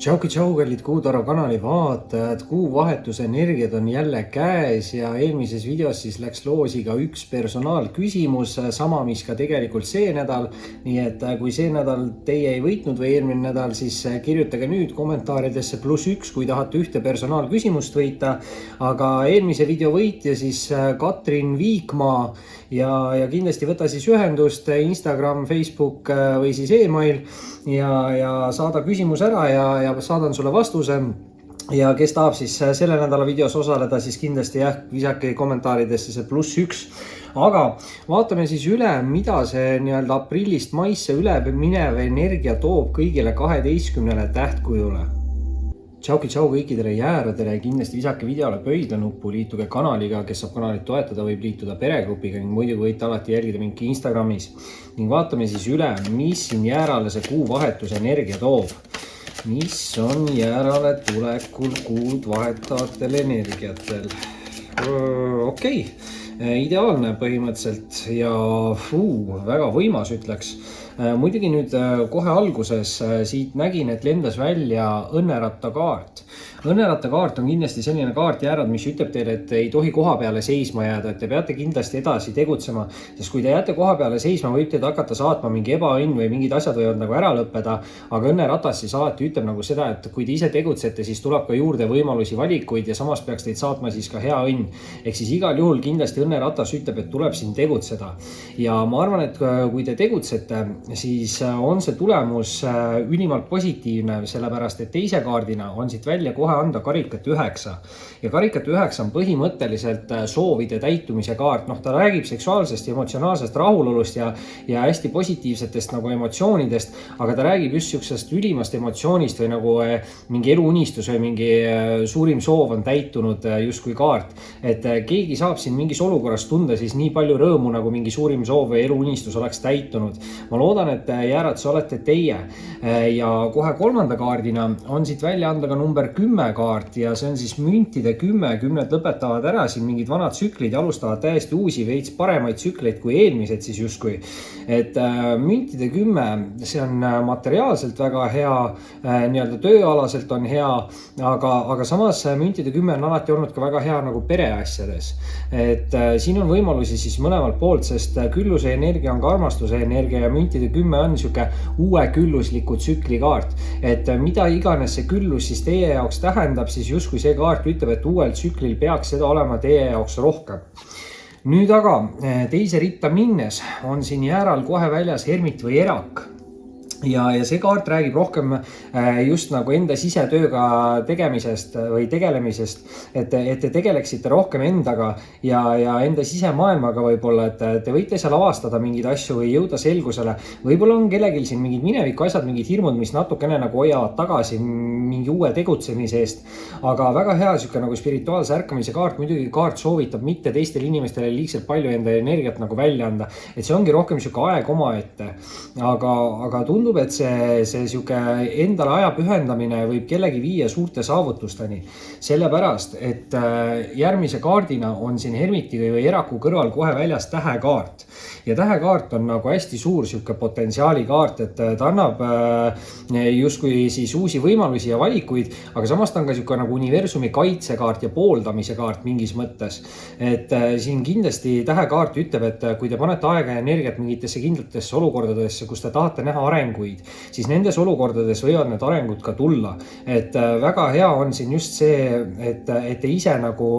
Tšau, kallid Kuutaro kanali vaatajad, kuuvahetuse energiad on jälle käes ja eelmises videos siis läks loosiga üks personaalküsimus, sama mis ka tegelikult see nädal. Nii et kui see nädal teie ei võitnud või eelmine nädal, siis kirjutage nüüd kommentaaridesse +1, kui tahate ühte personaalküsimust võita. Aga eelmise video võitja siis Katrin Viikmaa ja kindlasti võta siis ühendust Instagram, Facebook või siis email ja saada küsimus ära ja saadan sulle vastuse. Ja kes tahab siis selle nädala videos osaleda, siis kindlasti visake kommentaaridesse see +1. Aga vaatame siis üle, mida see aprillist maisse üle minev energia toob kõigile 12 tähtkujule. Tšau kõikidele jääradele ja kindlasti visake videole pöidlanuppu, liituge kanaliga, kes saab kanalit toetada, võib liituda peregrupiga ning muidugi võite alati jälgida mind Instagramis. Ning vaatame siis üle, mis siin jäärale see kuuvahetuse energia toob. Mis on jäärale tulekul kuud vahetavatel energiatel? Okei, ideaalne põhimõtteliselt ja väga võimas ütleks. Muidugi nüüd kohe alguses siit nägin, et lendas välja õnneratta kaart. Õnneratta kaart on kindlasti selline kaart jäärad, mis ütleb teile, et ei tohi koha peale seisma jääda, et te peate kindlasti edasi tegutsema, sest kui te jääte koha peale seisma, võib teid hakata saatma mingi ebaõnn või mingid asjad võivad nagu ära lõppeda, aga õnneratas siis alati ütleb nagu seda, et kui te ise tegutsete, siis tuleb ka juurde võimalusi, valikuid ja samas peaks teid saatma siis ka hea õnn. Ehk siis igal juhul kindlasti õnneratas ütleb, et tuleb siin tegutseda. Ja ma arvan, et kui te tegutsete, siis on see tulemus ülimalt positiivne, sellepärast et teise kaardina on siit välja kohe anda karikat 9. Ja karikat 9 on põhimõtteliselt soovide täitumise kaart. Ta räägib seksuaalsest ja emotsionaalsest rahulolust ja hästi positiivsetest nagu emotsioonidest, aga ta räägib just sellisest ülimast emotsioonist või nagu mingi eluunistus või mingi suurim soov on täitunud justkui kaart. Et keegi saab siin mingis olukorras tunda siis nii palju rõõmu, nagu mingi suurim soov või eluunistus oleks täitunud. Ma loodan, et jäärad, see olete teie. Ja kohe kolmanda kaardina on siit välja anda ka number 10 kaart ja see on siis müntide 10. Kümned lõpetavad ära siin mingid vanad tsüklid ja alustavad täiesti uusi, veits paremaid tsükleid kui eelmised siis justkui. Et müntide 10, see on materiaalselt väga hea, tööalaselt on hea, aga samas müntide 10 on alati olnud ka väga hea nagu pereasjades. Et siin on võimalusi siis mõlemalt poolt, sest külluse energia on ka armastuse energia ja müntide 10 on siuke uue küllusliku tsükli kaart. Et mida iganes see küllus siis teie jaoks tähendab, siis justkui see kaart ütleb, et uuel tsüklil peaks seda olema teie jaoks rohkem. Nüüd aga teise ritta minnes on siin jääral kohe väljas hermit või erak. Ja see kaart räägib rohkem just nagu enda sisetööga tegemisest või tegelemisest, et te tegeleksite rohkem endaga ja enda sisemaailmaga võib-olla, et te võite seal avastada mingeid asju või jõuda selgusele. Võib-olla on kellelgi siin mingid mineviku asjad, mingid hirmud, mis natukene nagu hoiavad tagasi mingi uue tegutsemise eest, aga väga hea siuke nagu spirituaalse ärkamise kaart, muidugi kaart soovitab mitte teistele inimestele liigselt palju enda energiat nagu välja anda, et see ongi rohkem siuke aeg omaette, aga tundub, et see siuke endale aja pühendamine võib kellegi viia suurte saavutusteni. Sellepärast, et järgmise kaardina on siin hermiti või eraku kõrval kohe väljas tähekaart. Ja tähekaart on nagu hästi suur siuke potentsiaali kaart, et ta annab justkui siis uusi võimalusi ja valikuid, aga samas ta on ka siuke nagu universumi kaitsekaart ja pooldamise kaart mingis mõttes. Et siin kindlasti tähekaart ütleb, et kui te panete aega ja energiat mingitesse kindlatesse olukordadesse, kus te tahate näha arenguid, siis nendes olukordades võivad need arengud ka tulla. Et väga hea on siin just see, et te ise nagu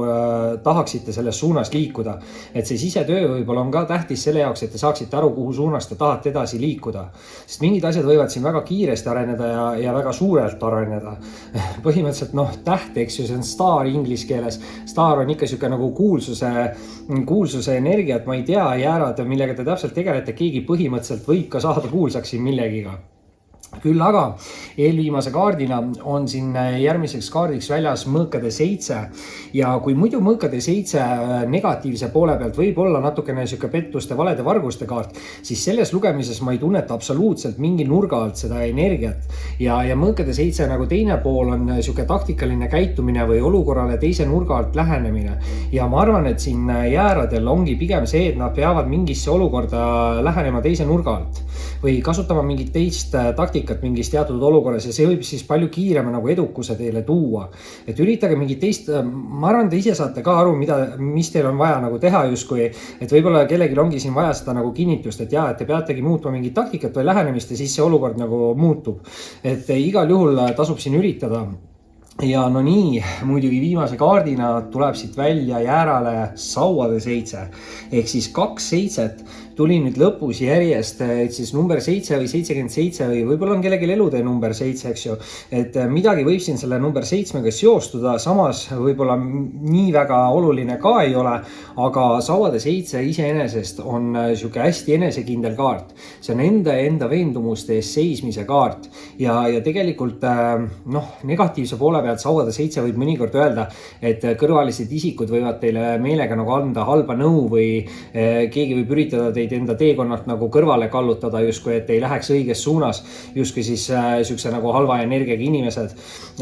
tahaksite selles suunas liikuda. Et see sisetöö võib-olla on ka tähtis selle jaoks, et te saaksite aru, kuhu suunas te tahate edasi liikuda. Sest mingid asjad võivad siin väga kiiresti areneda ja väga suurelt areneda. Põhimõtteliselt täht, eks ju, see on staar inglise keeles. Staar on ikka siuke nagu kuulsuse energia, et ma ei tea, jäärad, millega te täpselt tegelete, keegi põhimõtteliselt võib ka saada kuulsaks siin millegiga. Küll aga eelviimase kaardina on siin järgmiseks kaardiks väljas mõõkade 7 ja kui muidu mõõkade 7 negatiivse poole pealt võib olla natukene siuke pettuste, valede, varguste kaart, siis selles lugemises ma ei tunneta absoluutselt mingi nurga alt seda energiat ja mõõkade 7 nagu teine pool on siuke taktikaline käitumine või olukorrale teise nurga alt lähenemine ja ma arvan, et siin jääradel ongi pigem see, et nad peavad mingisse olukorda lähenema teise nurga alt või kasutama mingit teist taktikat karikat mingis teatud olukorras ja see võib siis palju kiirema nagu edukuse teile tuua. Et üritage mingit teist, ma arvan, te ise saate ka aru, mis teil on vaja nagu teha justkui, et võib-olla kellelgi ongi siin vaja seda nagu kinnitust, et jaa, et te peategi muutma mingit taktikat või lähenemist ja siis see olukord nagu muutub. Et igal juhul tasub siin üritada. Ja no nii, muidugi viimase kaardina tuleb siit välja jäärale sauade 7 ehk siis 2 7 tuli nüüd lõpus järjest, et siis number 7 või 77 või võib-olla on kellelgi elutee number 7, eks ju. Et midagi võib siin selle number 7-ga seostuda, samas võib-olla nii väga oluline ka ei ole, aga sauade 7 iseenesest on siuke hästi enesekindel kaart. See on enda veendumuste ees seismise kaart ja tegelikult negatiivse poole pealt sauade 7 võib mõnikord öelda, et kõrvalised isikud võivad teile meelega nagu anda halba nõu või keegi võib üritada teid enda teekonnalt nagu kõrvale kallutada justkui, et ei läheks õiges suunas, justkui siis siukse nagu halva energiaga inimesed.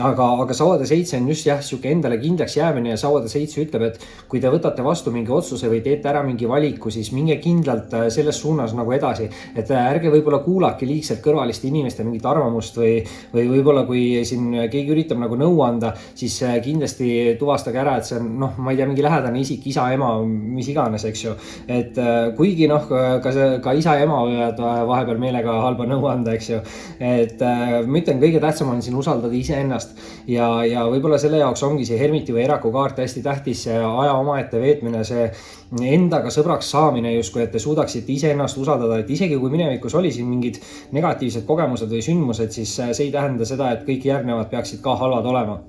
Aga sauade 7 on just jah, siuke endale kindlaks jäämine ja sauade 7 ütleb, et kui te võtate vastu mingi otsuse või teete ära mingi valiku, siis minge kindlalt selles suunas nagu edasi, et ärge võib-olla kuulake liigselt kõrvaliste inimeste mingit arvamust või võib-olla kui siin keegi üritab nagu nõu anda, siis kindlasti tuvastage ära, et see on, ma ei tea, mingi lähedane isik, isa, ema, mis iganes, eks ju. Et kuigi ka isa ja ema võivad vahepeal meelega halba nõu anda, eks ju. Et ma ütlen, kõige tähtsam on siin usaldada iseennast ja võib-olla selle jaoks ongi see hermiti või eraku kaart hästi tähtis, see aja omaette veetmine, see endaga sõbraks saamine justkui, et te suudaksite iseennast usaldada, et isegi kui minevikus oli siin mingid negatiivsed kogemused või sündmused, siis see ei tähenda seda, et kõik järgnevad peaksid ka halvad olema.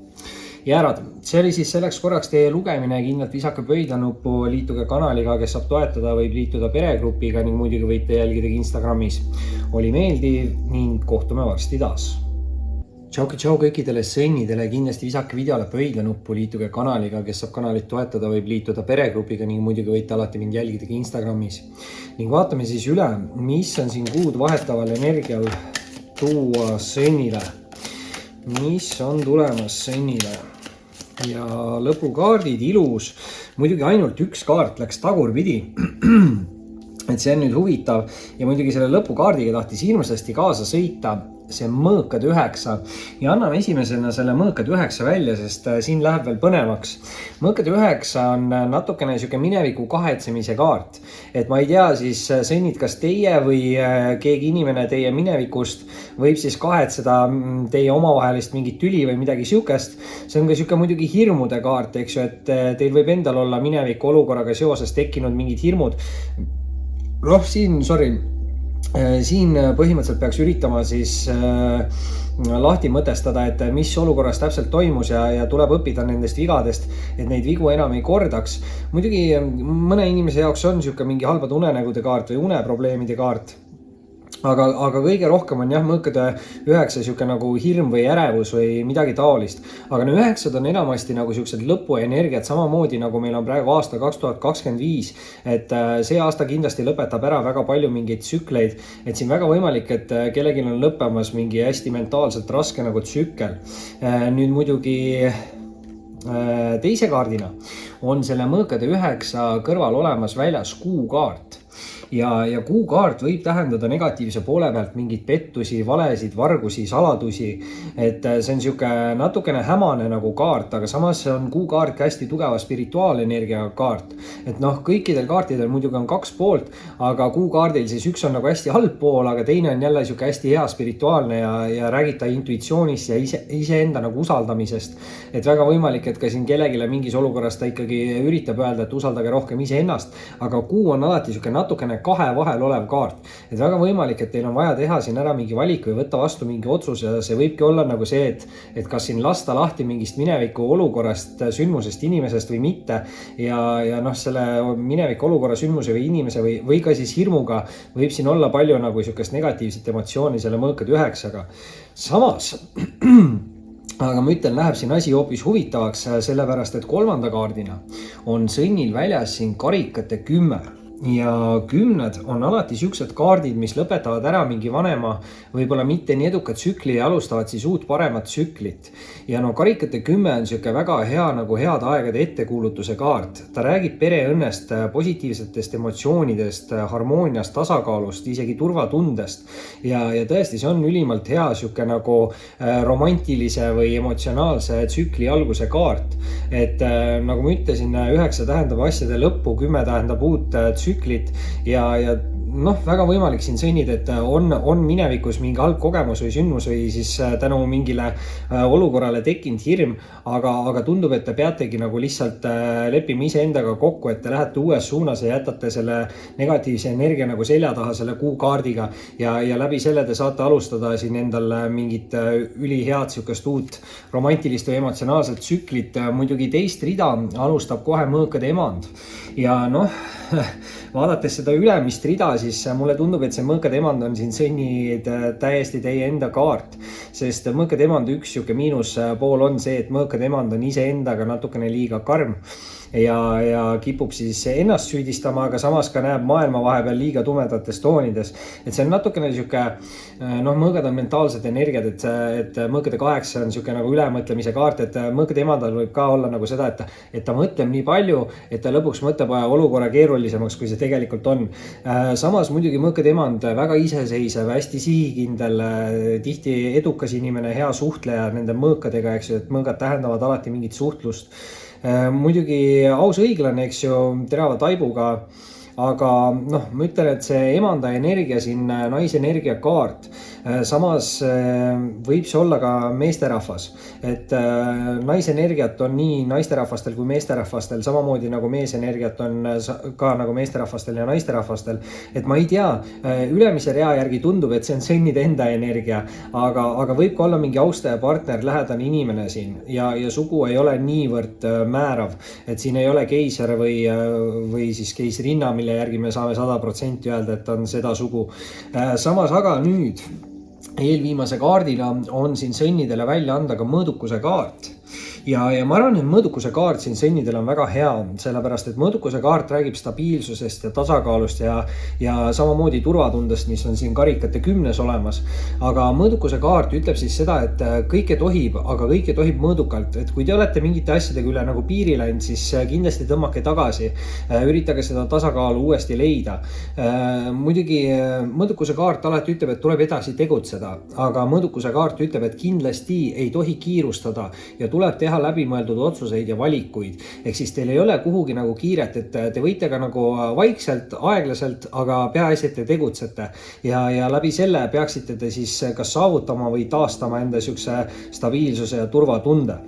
Jäärad, see oli siis selleks korraks teie lugemine, kindlalt visake pöidlanuppu, liituge kanaliga, kes saab toetada, võib liituda peregrupiga ning muidugi võite jälgida Instagramis. Oli meeldiv ning kohtume varsti taas. Tšau kõikidele sõnnidele, kindlasti visake videole pöidlanuppu, liituge kanaliga, kes saab kanalit toetada, võib liituda peregrupiga ning muidugi võite alati mind jälgida ka Instagramis. Ning vaatame siis üle, mis on siin kuud vahetaval energial tuua sõnnile. Mis on tulemas sõnnile? Ja lõpukaardid ilus, muidugi ainult üks kaart läks tagurpidi, et see on nüüd huvitav ja muidugi selle lõpukaardiga tahtis hirmsasti kaasa sõita, see mõõkad 9 ja anname esimesena selle mõõkad 9 välja, sest siin läheb veel põnevaks. Mõõkad 9 on natukene siuke mineviku kahetsemise kaart, et ma ei tea siis sõnnid, kas teie või keegi inimene teie minevikust võib siis kahetseda teie omavahelist mingit tüli või midagi siukest. See on ka siuke muidugi hirmude kaart, eks ju, et teil võib endal olla mineviku olukorraga seoses tekkinud mingid hirmud. Siin põhimõtteliselt peaks üritama siis lahti mõtestada, et mis olukorras täpselt toimus ja tuleb õppida nendest vigadest, et neid vigu enam ei kordaks. Muidugi mõne inimese jaoks on siuke mingi halbade unenägude kaart või uneprobleemide kaart. Aga kõige rohkem on jah mõõkade 9 siuke nagu hirm või ärevus või midagi taolist. Aga 9 on enamasti nagu siuksed lõpuenergiat, samamoodi nagu meil on praegu aasta 2025, et see aasta kindlasti lõpetab ära väga palju mingeid tsükleid, et siin väga võimalik, et kellelgi on lõppemas mingi hästi mentaalselt raske nagu tsükkel. Nüüd muidugi teise kaardina on selle mõõkade 9 kõrval olemas väljas kuukaart. Ja kuukaart võib tähendada negatiivse poole pealt mingid pettusi, valesid, vargusi, saladusi. Et see on siuke natukene hämane nagu kaart, aga samas on kuukaart hästi tugeva spirituaalenergia kaart. Et kõikidel kaartidel muidugi on 2 poolt, aga kuukaardil siis üks on nagu hästi halb pool, aga teine on jälle siuke hästi hea spirituaalne ja räägib ta intuitsioonist ja iseenda nagu usaldamisest. Et väga võimalik, et ka siin kellegile mingis olukorras ta ikkagi üritab öelda, et usaldage rohkem iseennast, aga kuu on alati siuke natukene 2 vahel olev kaart. Et väga võimalik, et teil on vaja teha siin ära mingi valik või võtta vastu mingi otsus ja see võibki olla nagu see, et kas siin lasta lahti mingist mineviku olukorrast, sündmusest, inimesest või mitte. Ja selle mineviku olukorra, sündmuse või inimese või ka siis hirmuga võib siin olla palju nagu siukest negatiivset emotsiooni selle mõõkad 9-ga. Samas aga ma ütlen, läheb siin asi hoopis huvitavaks, sellepärast et 3. kaardina on sõnnil väljas siin karikate 10. ja 10 on alati siuksed kaardid, mis lõpetavad ära mingi vanema, võib-olla mitte nii eduka tsükli ja alustavad siis uut paremat tsüklit. Ja no karikate 10 on siuke väga hea nagu head aegade ettekuulutuse kaart. Ta räägib pereõnnest, positiivsetest emotsioonidest, harmooniast, tasakaalust, isegi turvatundest. Ja tõesti, see on ülimalt hea siuke nagu romantilise või emotsionaalse tsükli alguse kaart. Et nagu ma ütlesin, 9 tähendab asjade lõppu, 10 tähendab uut tsüklit ja noh, väga võimalik siin sõnnida, et on minevikus mingi halb kogemus või sündmus või siis tänu mingile olukorrale tekkinud hirm, aga tundub, et te peategi nagu lihtsalt leppima iseendaga kokku, et te lähete uues suunas ja jätate selle negatiivse energia nagu selja taha selle kuukaardiga ja läbi selle te saate alustada siin endal mingit ülihead sihukest uut romantilist või emotsionaalset tsüklit. Muidugi teist rida alustab kohe mõõkade emand ja noh, vaadates seda ülemist rida, siis mulle tundub, et see mõõkade emand on siin sõnnid täiesti teie enda kaart, sest mõõkade emand üks sihuke miinuspool on see, et mõõkade emand on iseendaga natukene liiga karm ja kipub siis ennast süüdistama, aga samas ka näeb maailma vahepeal liiga tumedates toonides. Et see on natukene sihuke, noh, mõõgad on mentaalsed energiad, et mõõkade 8 on sihuke nagu ülemõtlemise kaart, et mõõkade emandal võib ka olla nagu seda, et ta mõtleb nii palju, et ta lõpuks mõtleb olukorra keerulisemaks, kui see tegelikult on. Samas muidugi mõõkade emand väga iseseisev, hästi sihikindel, tihti edukas inimene, hea suhtleja nende mõõkadega, eks ju, et mõõgad tähendavad alati mingit suhtlust. Muidugi aus õiglane, eks ju, terava taibuga, aga noh, ma ütlen, et see emanda energia siin, naisenergia kaart, samas võib see olla ka meesterahvas, et naisenergiat on nii naisterahvastel kui meesterahvastel, samamoodi nagu meesenergiat on ka nagu meesterahvastel ja naisterahvastel, et ma ei tea, ülemise rea järgi tundub, et see on sõnnide enda energia, aga võib ka olla mingi austaja partner, lähedane inimene siin ja sugu ei ole niivõrd määrav, et siin ei ole keiser või siis keisrinna, mille järgi me saame 100% öelda, et on seda sugu. Samas aga nüüd eelviimase kaardina on siin sõnnidele välja anda ka mõõdukuse kaart. Ja ma arvan, et mõõdukuse kaart siin sõnnidel on väga hea, sellepärast et mõõdukuse kaart räägib stabiilsusest ja tasakaalust ja samamoodi turvatundest, mis on siin karikate 10 olemas. Aga mõõdukuse kaart ütleb siis seda, et kõike tohib, aga kõike tohib mõõdukalt. Et kui te olete mingite asjadega üle nagu piiri läinud, siis kindlasti tõmmake tagasi, üritage seda tasakaalu uuesti leida. Muidugi mõõdukuse kaart alati ütleb, et tuleb edasi tegutseda, aga mõõdukuse kaart ütleb, et kindlasti ei tohi kiirustada ja tuleb teha läbimõeldud otsuseid ja valikuid. Ehk siis teil ei ole kuhugi nagu kiiret, et te võite ka nagu vaikselt, aeglaselt, aga peaasi, et te tegutsete. Ja läbi selle peaksite te siis kas saavutama või taastama enda siukse stabiilsuse ja turvatunde.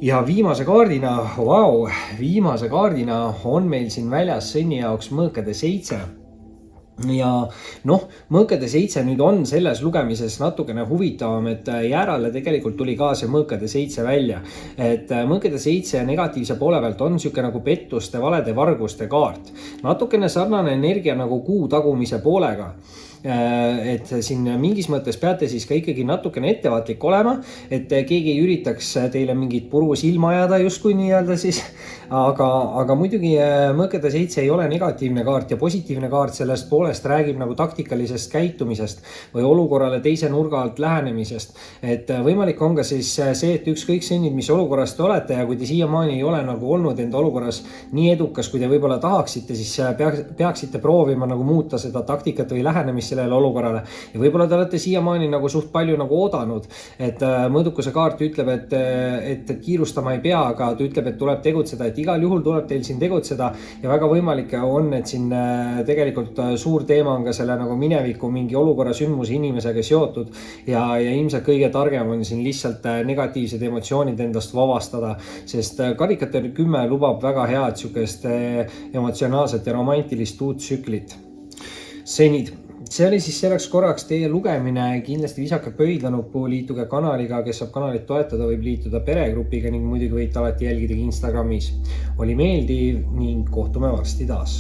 Ja viimase kaardina on meil siin väljas sõnni jaoks mõõkade 7. Ja noh, mõõkade 7 nüüd on selles lugemises natukene huvitavam, et Jäärale tegelikult tuli ka see mõõkade 7 välja. Et mõõkade 7 negatiivse poole pealt on siuke nagu pettuste, valede, varguste kaart. Natukene sarnane energia nagu kuu tagumise poolega. Et siin mingis mõttes peate siis ka ikkagi natukene ettevaatlik olema, et keegi ei üritaks teile mingit puru silma ajada justkui nii-öelda siis, aga muidugi mõõkade 7 ei ole negatiivne kaart ja positiivne kaart sellest poolest räägib nagu taktikalisest käitumisest või olukorrale teise nurga alt lähenemisest. Et võimalik on ka siis see, et ükskõik sõnnid, mis olukorras te olete ja kui te siiamaani ei ole nagu olnud enda olukorras nii edukas, kui te võib-olla tahaksite, siis peaksite proovima nagu muuta seda taktikat või lähenemist sellele olukorrale. Ja võib-olla te olete siiamaani nagu suht palju nagu oodanud, et mõõdukuse kaart ütleb, et kiirustama ei pea, aga ta ütleb, et tuleb tegutseda, et igal juhul tuleb teil siin tegutseda ja väga võimalik on, et siin tegelikult suur teema on ka selle nagu mineviku mingi olukorra sündmuse inimesega seotud ja ilmselt kõige targem on siin lihtsalt negatiivsed emotsioonid endast vabastada, sest karikate 10 lubab väga head siukest emotsionaalset ja romantilist uut tsüklit. Sõnid. See oli siis selleks korraks teie lugemine, kindlasti visake pöidlanuppu, liituge kanaliga, kes saab kanalit toetada, võib liituda peregrupiga ning muidugi võite alati jälgida Instagramis. Oli meeldiv ning kohtume varsti taas.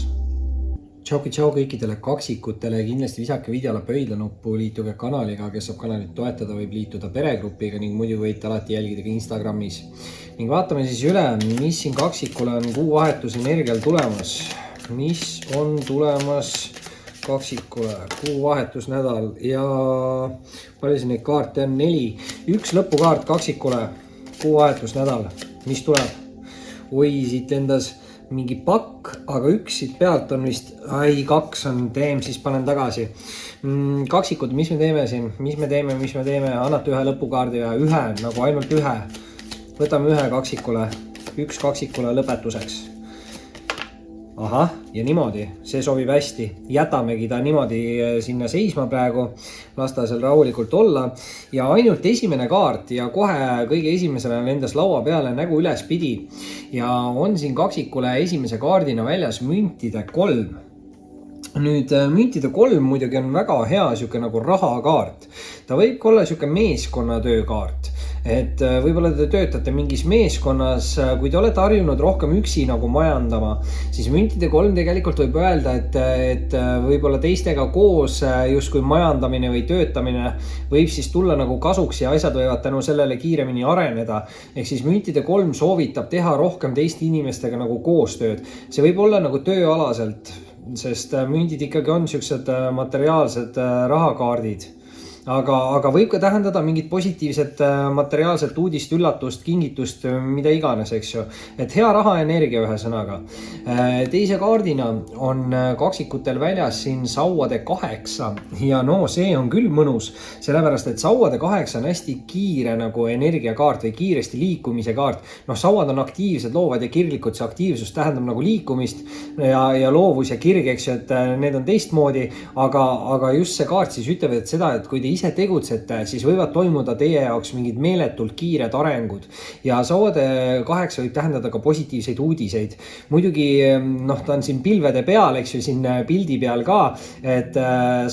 Tšau kõikidele kaksikutele, kindlasti visake videole pöidlanuppu, liituge kanaliga, kes saab kanalit toetada, võib liituda peregrupiga ning muidugi võite alati jälgida Instagramis. Ning vaatame siis üle, mis siin kaksikule on kuuvahetus energial tulemas. mis on tulemas kaksikule, kuuvahetusnädal ja palju siin neid kaarte on? 4. Üks lõpukaart kaksikule, kuuvahetusnädal, mis tuleb? Oi, siit lendas mingi pakk, aga üks siit pealt on vist, 2 on, teem, siis panen tagasi. Kaksikud, mis me teeme siin? Mis me teeme? Annate ühe lõpukaardi ja ühe, nagu ainult ühe. Võtame ühe kaksikule, üks kaksikule lõpetuseks. Ahah, ja niimoodi, see sobib hästi. Jätamegi ta niimoodi sinna seisma praegu, lasta seal rahulikult olla. Ja ainult esimene kaart ja kohe kõige esimesena lendas laua peale nägu üles pidi. Ja on siin kaksikule esimese kaardina väljas müntide 3. Nüüd müntide 3 muidugi on väga hea siuke nagu rahakaart. Ta võib olla siuke meeskonnatöö kaart. Et võib-olla te töötate mingis meeskonnas, kui te olete harjunud rohkem üksi nagu majandama, siis müntide 3 tegelikult võib öelda, et võib-olla teistega koos justkui majandamine või töötamine võib siis tulla nagu kasuks ja asjad võivad tänu sellele kiiremini areneda. Ehk siis müntide 3 soovitab teha rohkem teiste inimestega nagu koostööd. See võib olla nagu tööalaselt, sest mündid ikkagi on siuksed materiaalsed rahakaardid. Aga võib ka tähendada mingit positiivset materiaalset uudist, üllatust, kingitust, mida iganes, eks ju. Et hea rahaenergia ühe sõnaga. Teise kaardina on kaksikutel väljas siin sauade 8 ja no see on küll mõnus, sellepärast et sauade 8 on hästi kiire nagu energiakaart või kiiresti liikumise kaart. Noh, sauad on aktiivsed, loovad ja kirglikud, see aktiivsus tähendab nagu liikumist ja loovus ja kirg, eks ju, et need on teistmoodi, aga just see kaart siis ütleb, et seda, et kui te ise tegutsete, siis võivad toimuda teie jaoks mingid meeletult kiired arengud. Ja sauade 8 võib tähendada ka positiivseid uudiseid. Muidugi, noh, ta on siin pilvede peal, eks ju, siin pildi peal ka, et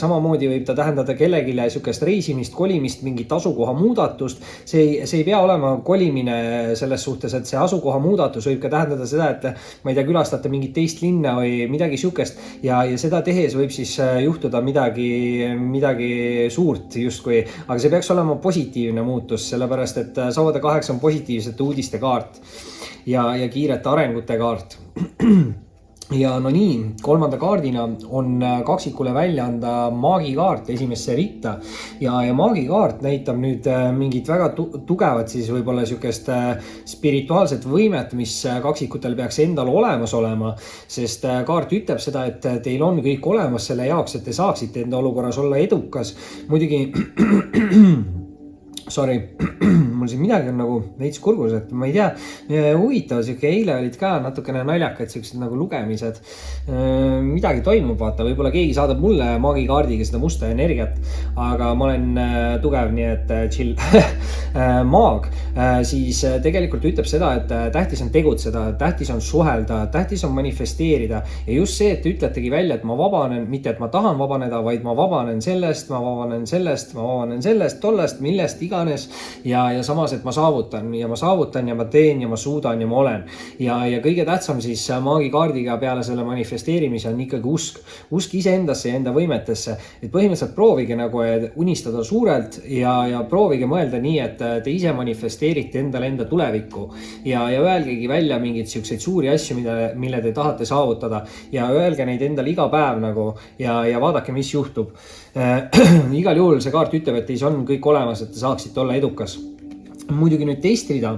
samamoodi võib ta tähendada kellegile sükest reisimist, kolimist, mingit asukoha muudatust. See ei pea olema kolimine selles suhtes, et see asukoha muudatus võib ka tähendada seda, et ma ei tea, külastate mingit teist linna või midagi sükest ja seda tehes võib siis juhtuda midagi suurt justkui, aga see peaks olema positiivne muutus, sellepärast et sauade 8 on positiivsete uudiste kaart ja kiirete arengute kaart. Ja no nii, kolmanda kaardina on kaksikule välja anda maagikaart esimesse ritta ja maagikaart näitab nüüd mingit väga tugevat siis võib-olla sükest spirituaalset võimet, mis kaksikutel peaks endal olemas olema, sest kaart ütleb seda, et teil on kõik olemas selle jaoks, et te saaksite enda olukorras olla edukas. Muidugi sorry, mul siin midagi on nagu veits kurgus, et ma ei tea, huvitav, siuke eile olid ka natukene naljakad siuksed nagu lugemised. Midagi toimub, vaata, võib-olla keegi saadab mulle maagikaardiga seda musta energiat, aga ma olen tugev, nii et chill. Maag siis tegelikult ütleb seda, et tähtis on tegutseda, tähtis on suhelda, tähtis on manifesteerida ja just see, et te ütletegi välja, et ma vabanen, mitte et ma tahan vabaneda, vaid ma vabanen sellest, ma vabanen sellest, tollest, millest iganes ja samas, et ma saavutan ja ma teen ja ma suudan ja ma olen. Ja kõige tähtsam siis maagikaardiga peale selle manifesteerimise on ikkagi usk iseendasse ja enda võimetesse. Et põhimõtteliselt proovige nagu unistada suurelt ja proovige mõelda nii, et te ise manifesteerite endale enda tulevikku ja öelgegi välja mingeid siukseid suuri asju, mille te tahate saavutada ja öelge neid endale iga päev nagu ja vaadake, mis juhtub. Igal juhul see kaart ütleb, et teis on kõik olemas, et te saaksite olla edukas. Muidugi nüüd testrida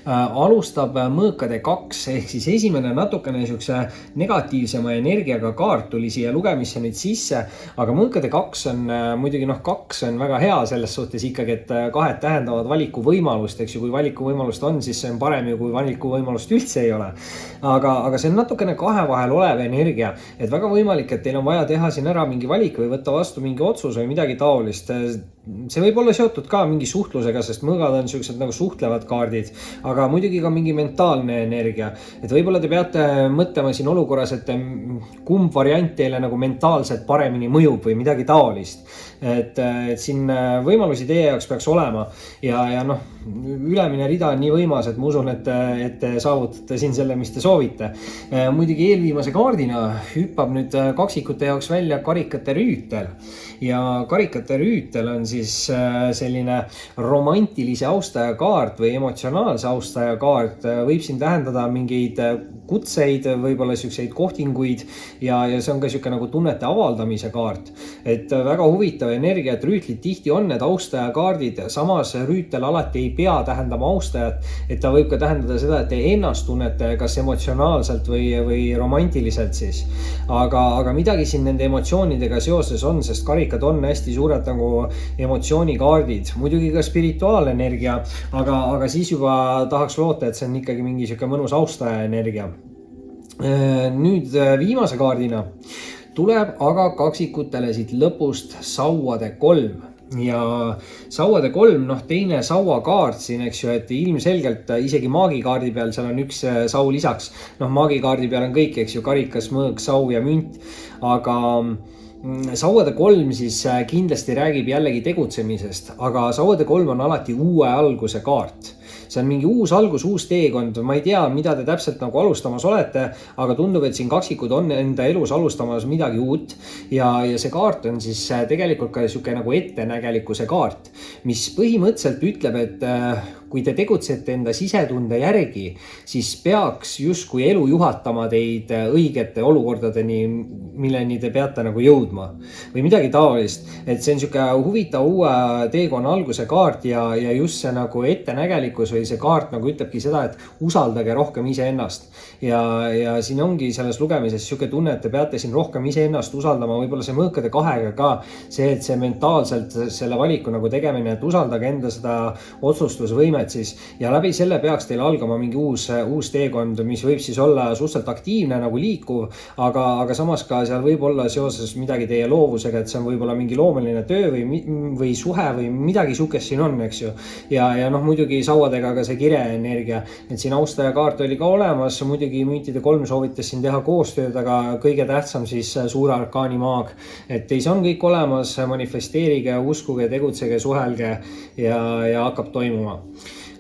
alustab mõõkade 2 ehk siis esimene natukene siukse negatiivsema energiaga kaart tuli siia lugemisse nüüd sisse, aga mõõkade 2 on muidugi 2 on väga hea selles suhtes ikkagi, et 2 tähendavad valikuvõimalust, eks ju, kui valikuvõimalust on, siis see on parem ju, kui valikuvõimalust üldse ei ole. Aga see on natukene 2 vahel olev energia, et väga võimalik, et teil on vaja teha siin ära mingi valik või võtta vastu mingi otsus või midagi taolist. See võib olla seotud ka mingi suhtlusega, sest mõõgad on siuksed nagu suhtlevad kaardid, aga muidugi ka mingi mentaalne energia. Et võib-olla te peate mõtlema siin olukorras, et kumb variant teile nagu mentaalselt paremini mõjub või midagi taolist. et siin võimalusi teie jaoks peaks olema ja noh, ülemine rida on nii võimas, et ma usun, et te saavutate siin selle, mis te soovite. Muidugi eelviimase kaardina hüppab nüüd kaksikute jaoks välja karikate rüütel ja karikate rüütel on siis selline romantilise austaja kaart või emotsionaalse austaja kaart. Võib siin tähendada mingeid kutseid, võib-olla selliseid kohtinguid ja see on ka selline nagu tunnete avaldamise kaart. Et väga huvitav energia, et rüütlid tihti on need austaja kaardid, samas rüütel alati ei pea tähendama austajat, et ta võib ka tähendada seda, et te ennast tunnete kas emotsionaalselt või romantiliselt siis. Aga midagi siin nende emotsioonidega seoses on, sest karikad on hästi suured nagu emotsioonikaardid, muidugi ka spirituaalne energia, aga siis juba tahaks loota, et see on ikkagi mingi selline mõnus austaja energia. Nüüd viimase kaardina tuleb aga kaksikutele siit lõpust sauade 3 ja sauade 3, noh teine sauakaart siin, eks ju, et ilmselgelt isegi maagikaardi peal seal on üks sau lisaks. Noh, maagikaardi peal on kõik, eks ju, karikas, mõõk, sau ja münt, aga sauade 3 siis kindlasti räägib jällegi tegutsemisest, aga sauade 3 on alati uue alguse kaart. See on mingi uus algus, uus teekond, ma ei tea, mida te täpselt nagu alustamas olete, aga tundub, et siin kaksikud on enda elus alustamas midagi uut ja see kaart on siis tegelikult ka selline nagu ettenägelikkuse kaart, mis põhimõtteliselt ütleb, et kui te tegutsete enda sisetunde järgi, siis peaks justkui elu juhatama teid õigete olukordadeni, milleni te peate nagu jõudma või midagi taolist. Et see on selline huvitav uue teekonna alguse kaart ja just see nagu ettenägelikkus või see kaart nagu ütlebki seda, et usaldage rohkem iseennast. Ja siin ongi selles lugemises selline tunne, et te peate siin rohkem iseennast usaldama, võib-olla see mõõkade 2-ga ka see, et see mentaalselt selle valiku nagu tegemine, et usaldage enda seda otsustusvõimet siis ja läbi selle peaks teil algama mingi uus teekond, mis võib siis olla suhteliselt aktiivne nagu liikuv, aga samas ka seal võib olla seoses midagi teie loovusega, et see on võib-olla mingi loomeline töö või suhe või midagi sihukest siin on, eks ju. Ja noh, muidugi sauadega ka see kirjaenergia, et siin austaja kaart oli ka olemas, muidugi müntide 3 soovitas siin teha koostööd, aga kõige tähtsam siis suure arkaani maag, et teis on kõik olemas, manifesteerige, uskuge, tegutsege, suhelge ja hakkab toimuma.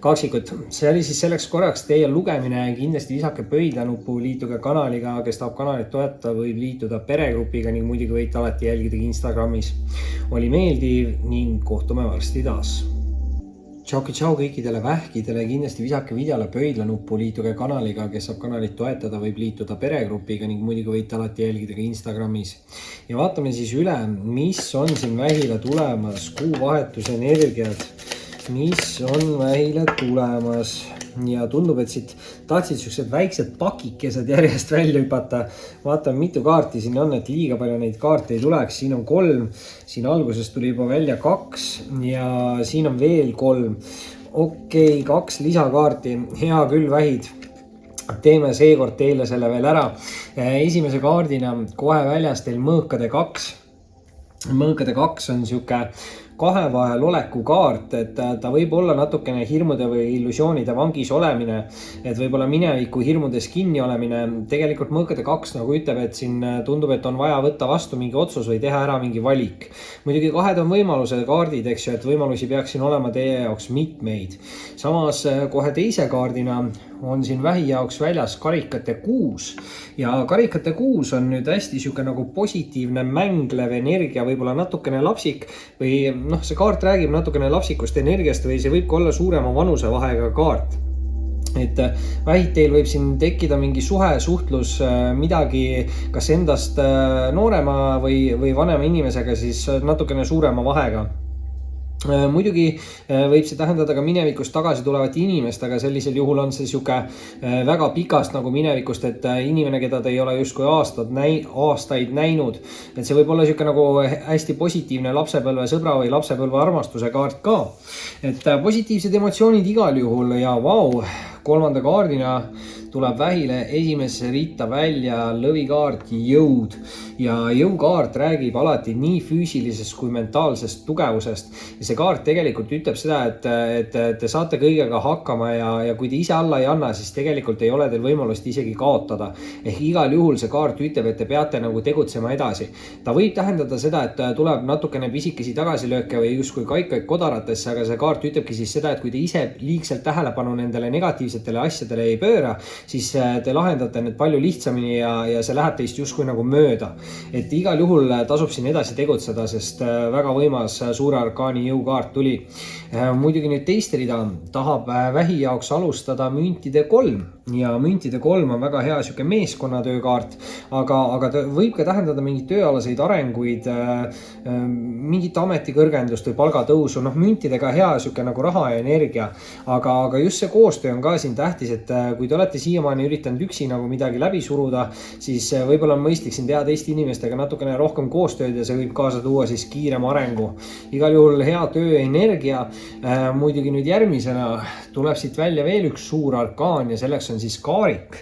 Kaksikud, see oli siis selleks korraks teie lugemine, kindlasti lisake pöidlanupu, liituge kanaliga, kes tahab kanalit toetada, võib liituda peregrupiga ning muidugi võite alati jälgida Instagramis. Oli meeldiv ning kohtume varsti taas. Tšau kõikidele vähkidele, kindlasti visake videole pöidlanupu, liituge kanaliga, kes saab kanalit toetada, võib liituda peregrupiga ning muidugi võite alati jälgida ka Instagramis. Ja vaatame siis üle, mis on siin vähile tulemas, kuuvahetuse energiat. Mis on vähile tulemas ja tundub, et siit tahtsid sellised väiksed pakikesed järjest välja hüpata. Vaatame, mitu kaarti siin on, et liiga palju neid kaarte ei tuleks. Siin on 3, siin alguses tuli juba välja 2 ja siin on veel 3. Okei, 2 lisakaarti, hea küll vähid. Teeme seekord teile selle veel ära. Esimese kaardina kohe väljas teil mõõkade 2. Mõõkade 2 on sihuke 2 vahel oleku kaart, et ta võib olla natukene hirmude või illusioonide vangis olemine, et võib-olla mineviku hirmudes kinni olemine. Tegelikult mõõkade 2 nagu ütleb, et siin tundub, et on vaja võtta vastu mingi otsus või teha ära mingi valik. Muidugi 2 on võimaluse kaardid, eks ju, et võimalusi peaks siin olema teie jaoks mitmeid. Samas kohe teise kaardina on siin vähi jaoks väljas karikate 6 ja karikate 6 on nüüd hästi sihuke nagu positiivne mänglev energia, võib-olla natukene lapsik või noh, see kaart räägib natukene lapsikust energiast või see võib ka olla suurema vanusevahega kaart. Et vähid teil võib siin tekkida mingi suhtlus midagi kas endast noorema või vanema inimesega siis natukene suurema vahega. Muidugi võib see tähendada ka minevikust tagasi tulevat inimest, aga sellisel juhul on see sihuke väga pikast nagu minevikust, et inimene, keda te ei ole justkui aastaid näinud. Et see võib olla sihuke nagu hästi positiivne lapsepõlve sõbra või lapsepõlve armastuse kaart ka. Et positiivsed emotsioonid igal juhul ja vau, kolmanda kaardina tuleb vähile esimesse ritta välja lõvikaart Jõud ja jõukaart räägib alati nii füüsilisest kui mentaalsest tugevusest ja see kaart tegelikult ütleb seda, et te saate kõigega hakkama ja kui te ise alla ei anna, siis tegelikult ei ole teil võimalust isegi kaotada. Ehk igal juhul see kaart ütleb, et te peate nagu tegutsema edasi. Ta võib tähendada seda, et tuleb natukene pisikesi tagasilööke või justkui kaikaid kodaratesse, aga see kaart ütlebki siis seda, et kui te ise liigselt tähelepanu nendele negatiivsetele asjadele ei pööra, siis te lahendate need palju lihtsamini ja see läheb teist justkui nagu mööda. Et igal juhul tasub siin edasi tegutseda, sest väga võimas suure arkaani jõukaart tuli. Muidugi nüüd teist rida tahab vähi jaoks alustada müntide 3 ja müntide 3 on väga hea siuke meeskonnatöökaart, aga ta võib ka tähendada mingit tööalaseid arenguid, mingit ametikõrgendust või palgatõusu, müntidega hea siuke nagu raha ja energia, aga just see koostöö on ka siin tähtis, et kui te olete siiamaani üritanud üksi nagu midagi läbi suruda, siis võib-olla on mõistlik siin teha teiste inimestega natukene rohkem koostööd ja see võib kaasa tuua siis kiirem arengu. Igal juhul hea tööenergia. Muidugi nüüd järgmisena tuleb siit välja veel üks suur arkaan ja selleks on siis kaarik.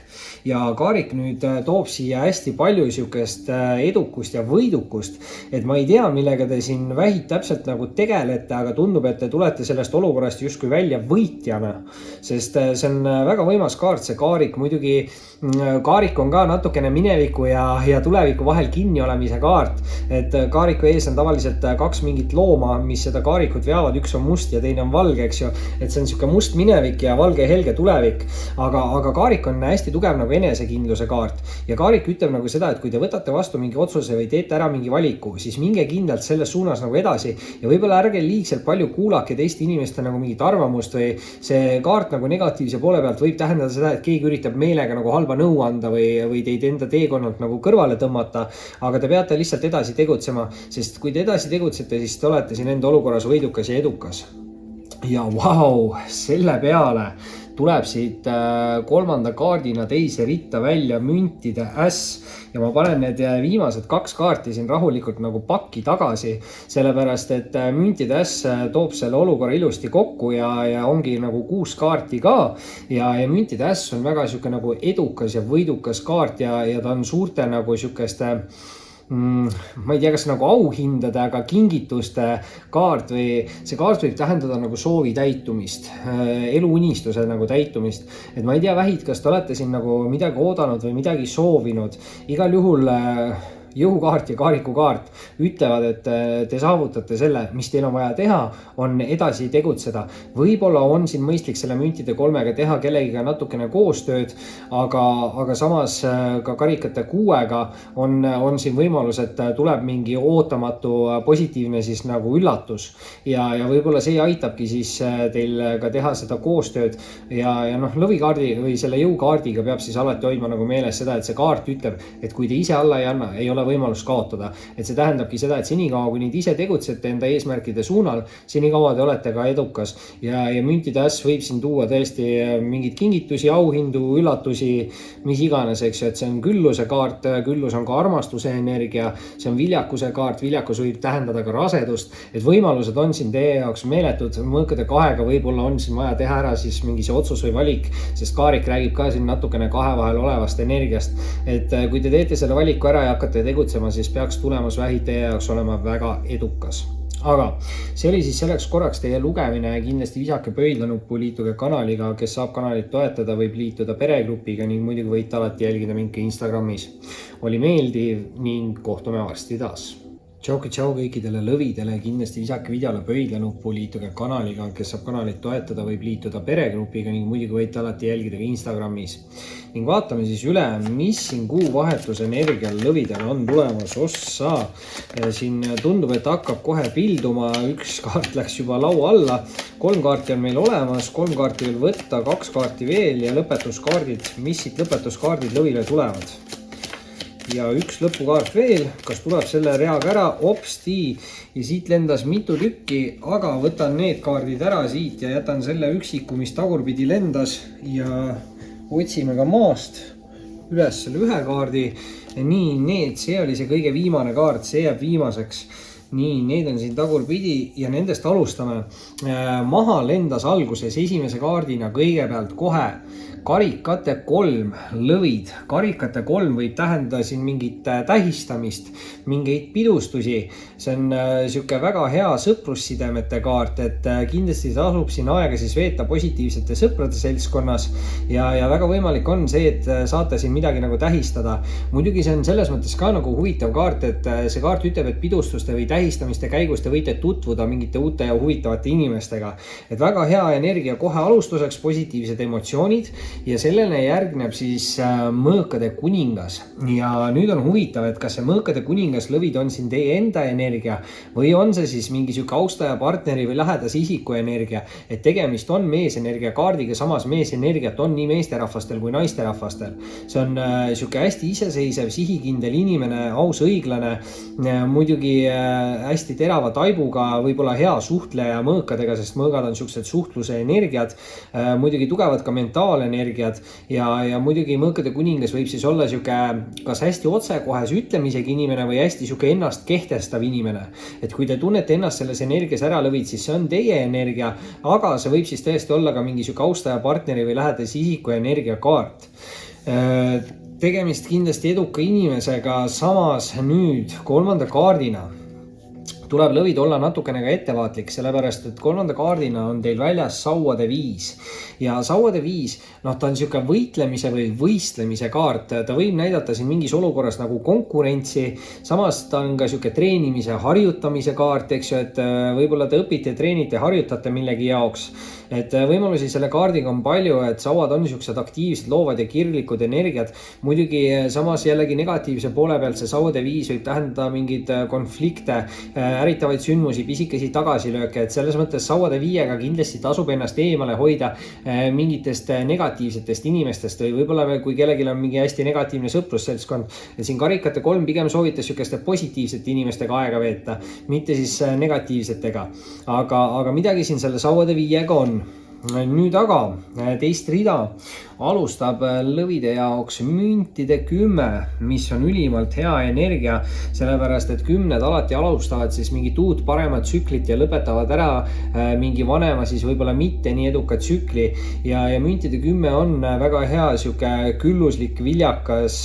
Ja kaarik nüüd toob siia hästi palju siukest edukust ja võidukust, et ma ei tea, millega te siin vähid täpselt nagu tegelete, aga tundub, et te tulete sellest olukorrast justkui välja võitjana, sest see on väga võimas kaart, see kaarik. Muidugi kaarik on ka natukene mineviku ja tuleviku vahel kinni olemise kaart, et kaariku ees on tavaliselt kaks mingit looma, mis seda kaarikut veavad, üks on must ja teine on valge, eks ju, et see on siuke must minevik ja valge helge tulevik, aga kaarik on hästi tugev nagu enesekindluse kaart ja kaarik ütleb nagu seda, et kui te võtate vastu mingi otsuse või teete ära mingi valiku, siis minge kindlalt selles suunas nagu edasi ja võib-olla ärge liigselt palju kuulake teiste inimeste nagu mingit arvamust või see kaart nagu negatiivse poole pealt võib tähendada seda, et keegi üritab meelega nagu halba nõu anda või teid enda teekonnalt nagu kõrvale tõmmata, aga te peate lihtsalt edasi tegutsema, sest kui te edasi tegutsete, siis te olete siin enda olukorras võidukas ja edukas. Ja vau, selle peale tuleb siit kolmanda kaardina teise ritta välja müntide äss ja ma panen need viimased kaks kaarti siin rahulikult nagu pakki tagasi, sellepärast et müntide äss toob selle olukorra ilusti kokku ja ongi nagu 6 kaarti ka ja müntide äss on väga siuke nagu edukas ja võidukas kaart ja ta on suurte nagu siukeste ma ei tea, kas nagu auhindade, aga kingituste kaart või see kaart võib tähendada nagu soovi täitumist, eluunistuse nagu täitumist, et ma ei tea, vähid, kas te olete siin nagu midagi oodanud või midagi soovinud, igal juhul jõukaart ja kaarikukaart ütlevad, et te saavutate selle, mis teil on vaja teha, on edasi tegutseda. Võib-olla on siin mõistlik selle müntide 3-ga teha kellegiga natukene koostööd, aga samas ka karikate 6-ga on siin võimalus, et tuleb mingi ootamatu positiivne siis nagu üllatus ja võib-olla see aitabki siis teil ka teha seda koostööd ja lõvikaardi või selle jõukaardiga peab siis alati hoidma nagu meeles seda, et see kaart ütleb, et kui te ise alla ei anna, ei ole võimalus kaotada, et see tähendabki seda, et senikaua kui nüüd ise tegutsete enda eesmärkide suunal, senikaua te olete ka edukas ja müntide äss võib siin tuua tõesti mingeid kingitusi, auhindu, üllatusi, mis iganes, eks ju, et see on külluse kaart, küllus on ka armastuse energia, see on viljakuse kaart, viljakus võib tähendada ka rasedust, et võimalused on siin teie jaoks meeletud, mõõkade 2-ga võib-olla on siin vaja teha ära siis mingi see otsus või valik, sest kaarik räägib ka siin natukene 2 vahel olevast energiast, et kui te teete selle valiku ära ja hakkate tegutsema, siis peaks tulemus vähid teie jaoks olema väga edukas. Aga see oli siis selleks korraks teie lugemine, kindlasti visake pöidlanuppu, liituge kanaliga, kes saab kanalit toetada, võib liituda peregrupiga ning muidugi võite alati jälgida mind ka Instagramis. Oli meeldiv ning kohtume varsti taas. Tšau kõikidele lõvidele, kindlasti visake videole pöidlanuppu, liituge kanaliga, kes saab kanalit toetada, võib liituda peregrupiga ning muidugi võite alati jälgida ka Instagramis. Ning vaatame siis üle, mis siin kuuvahetuse energial lõvidel on tulemas ossa. Siin tundub, et hakkab kohe pilduma, üks kaart läks juba laua alla, 3 kaarti on meil olemas, 3 kaarti veel võtta, 2 kaarti veel ja lõpetuskaardid, mis siit lõpetuskaardid lõvile tulevad. Ja üks lõpukaart veel, kas tuleb selle reaga ära, opsti, ja siit lendas mitu tükki, aga võtan need kaardid ära siit ja jätan selle üksiku, mis tagurpidi lendas ja otsime ka maast üles selle 1 kaardi. Nii, see oli see kõige viimane kaart, see jääb viimaseks. nii, need on siin tagurpidi ja nendest alustame. Maha lendas alguses esimese kaardina kõigepealt kohe karikate 3 lõvid. Karikate 3 võib tähendada siin mingit tähistamist, mingeid pidustusi. See on siuke väga hea sõprussidemete kaart, et kindlasti tasub siin aega siis veeta positiivsete sõprade seltskonnas ja väga võimalik on see, et saate siin midagi nagu tähistada. Muidugi see on selles mõttes ka nagu huvitav kaart, et see kaart ütleb, et pidustuste või tähistamiste käigus te võite tutvuda mingite uute ja huvitavate inimestega. Et väga hea energia kohe alustuseks, positiivsed emotsioonid ja sellele järgneb siis mõõkade kuningas. Ja nüüd on huvitav, et kas see mõõkade kuningas lõvid on siin teie enda energia või on see siis mingi siuke austaja, partneri või lähedase isiku energia. Et tegemist on meesenergia kaardiga, samas meesenergiat on nii meesterahvastel kui naisterahvastel. See on siuke hästi iseseisev, sihikindel inimene, aus, õiglane, muidugi hästi terava taibuga, võib-olla hea suhtleja mõõkadega, sest mõõgad on siuksed suhtluse energiad, muidugi tugevad ka mentaalenergiad ja muidugi mõõkade kuningas võib siis olla siuke kas hästi otsekohes ütlemisega inimene või hästi siuke ennast kehtestav inimene. Et kui te tunnete ennast selles energias ära lõvid, siis see on teie energia, aga see võib siis tõesti olla ka mingi siuke austaja, partneri või lähedase isiku energiakaart. Tegemist kindlasti eduka inimesega, samas nüüd 3. kaardina tuleb lõvid olla natukene ka ettevaatlik, sellepärast et 3. kaardina on teil väljas sauade 5 ja sauade 5, ta on siuke võitlemise või võistlemise kaart, ta võib näidata siin mingis olukorras nagu konkurentsi, samas ta on ka siuke treenimise, harjutamise kaart, eks ju, et võib-olla te õpite, treenite, harjutate millegi jaoks. Et võimalusi selle kaardiga on palju, et sauad on siuksed aktiivsed, loovad ja kirglikud energiat. Muidugi samas jällegi negatiivse poole pealt see sauade 5 võib tähendada mingeid konflikte, äritavaid sündmusi, pisikesi tagasilööke, et selles mõttes sauade 5-ga kindlasti tasub ennast eemale hoida mingitest negatiivsetest inimestest või võib-olla kui kellelgi on mingi hästi negatiivne sõprusseltskond, et siin karikate 3 pigem soovitas siukeste positiivsete inimestega aega veeta, mitte siis negatiivsetega, aga midagi siin selle sauade 5-ga on. Nüüd aga teist rida alustab lõvide jaoks müntide 10, mis on ülimalt hea energia, sellepärast et 10 alati alustavad siis mingit uut paremat tsüklit ja lõpetavad ära mingi vanema siis võib-olla mitte nii eduka tsükli ja müntide 10 on väga hea siuke külluslik, viljakas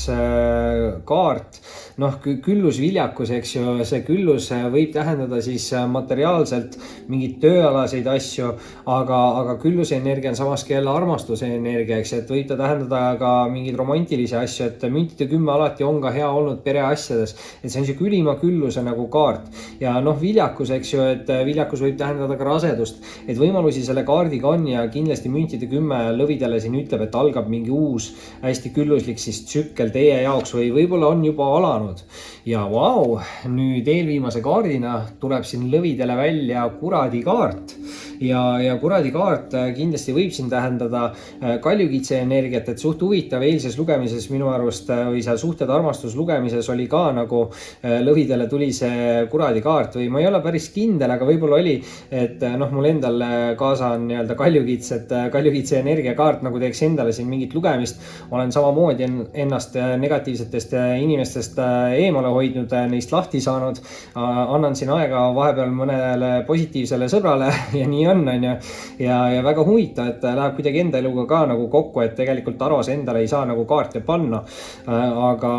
kaart. Küllusviljakus, eks ju, see küllus võib tähendada siis materiaalselt mingit tööalaseid asju, aga külluse energia on samas jälle armastuse energia, eks, et võib ta tähendada ka mingeid romantilisi asju, et müntide 10 alati on ka hea olnud pereasjades, et see on siuke ülima külluse nagu kaart ja viljakus, eks ju, et viljakus võib tähendada ka rasedust, et võimalusi selle kaardiga on ja kindlasti müntide 10 lõvidele siin ütleb, et algab mingi uus hästi külluslik siis tsükkel teie jaoks või võib-olla on juba alanud. Ja vau, nüüd eelviimase kaardina tuleb siin lõvidele välja kuradi kaart ja kuradi kaart kindlasti võib siin tähendada kaljukitse energiat, et suht huvitav eilses lugemises minu arust või seal suhted armastus lugemises oli ka nagu lõvidele tuli see kuradi kaart või ma ei ole päris kindel, aga võib-olla oli, et mul endal kaasa on nii-öelda kaljukitse energiakaart, nagu teeks endale siin mingit lugemist, olen samamoodi ennast negatiivsetest inimestest eemale hoidnud, neist lahti saanud, annan siin aega vahepeal mõnele positiivsele sõbrale ja nii on ju. Ja väga huvitav, et läheb kuidagi enda eluga ka nagu kokku, et tegelikult Aros endale ei saa nagu kaarte panna, aga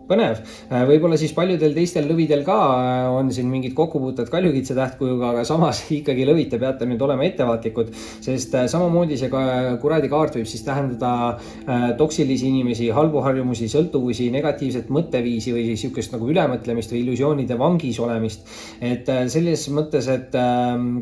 põnev. Võib-olla siis paljudel teistel lõvidel ka on siin mingid kokkupuuted kaljukitse tähtkujuga, aga samas ikkagi lõvid te peate nüüd olema ettevaatlikud, sest samamoodi see kuradi kaart võib siis tähendada toksilisi inimesi, halbu harjumusi, sõltuvusi, negatiivset mõtteviisi või siis siukest nagu ülemõtlemist või illusioonide vangis olemist. Et selles mõttes, et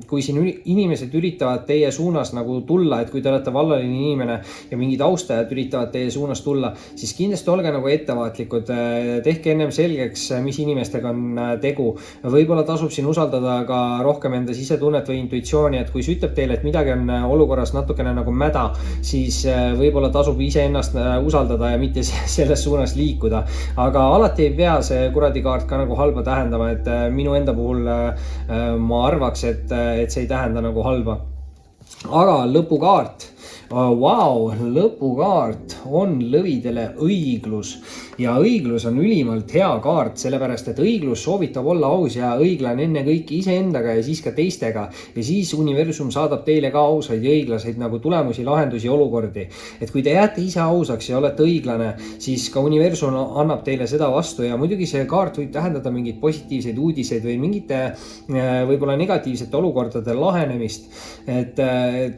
kui siin inimesed üritavad teie suunas nagu tulla, et kui te olete vallaline inimene ja mingid austajad üritavad teie suunas tulla, siis kindlasti olge nagu ettevaatlikud. Tehke ennem selgeks, mis inimestega on tegu. Võib-olla tasub siin usaldada ka rohkem enda sisetunnet või intuitsiooni, et kui see ütleb teile, et midagi on olukorras natukene nagu mäda, siis võib-olla tasub iseennast usaldada ja mitte selles suunas liikuda. Aga alati ei pea see kuradi kaart ka nagu halba tähendama, et minu enda puhul ma arvaks, et see ei tähenda nagu halba. Aga lõpukaart. Vau, lõpukaart on lõvidele õiglus ja õiglus on ülimalt hea kaart, sellepärast et õiglus soovitab olla aus ja õiglane enne kõiki iseendaga ja siis ka teistega. Ja siis universum saadab teile ka ausaid ja õiglaseid nagu tulemusi, lahendusi, olukordi. Et kui te jääte ise ausaks ja olete õiglane, siis ka universum annab teile seda vastu ja muidugi see kaart võib tähendada mingeid positiivseid uudiseid või mingite võib-olla negatiivsete olukordade lahenemist. Et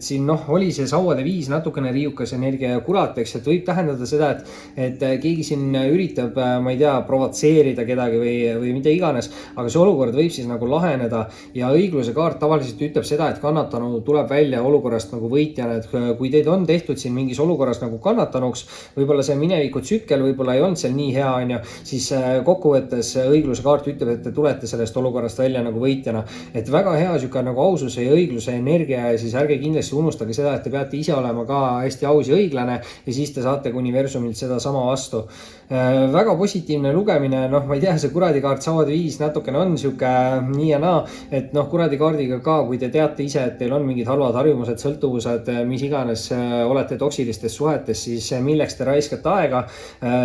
siin oli see sauade 5 natukene riiukas energia ja kurat, eks, et võib tähendada seda, et keegi siin üritab, ma ei tea, provotseerida kedagi või mida iganes, aga see olukord võib siis nagu laheneda ja õigluse kaart tavaliselt ütleb seda, et kannatanu tuleb välja olukorrast nagu võitjana, et kui teid on tehtud siin mingis olukorras nagu kannatanuks, võib-olla see mineviku tsükkel võib-olla ei olnud seal nii hea, siis kokkuvõttes õigluse kaart ütleb, et te tulete sellest olukorrast välja nagu võitjana, et väga hea siuke nagu aususe ja õigluse energia ja siis ärge kindlasti unustage seda, et te peate ise olema ka hästi aus ja õiglane ja siis te saate ka universumilt seda sama vastu. Väga positiivne lugemine, ma ei tea, see kuradi kaart sauade 5 natukene on siuke nii ja naa, et kuradi kaardiga ka, kui te teate ise, et teil on mingid halvad harjumused, sõltuvused, mis iganes, olete toksilistes suhetes, siis milleks te raiskate aega,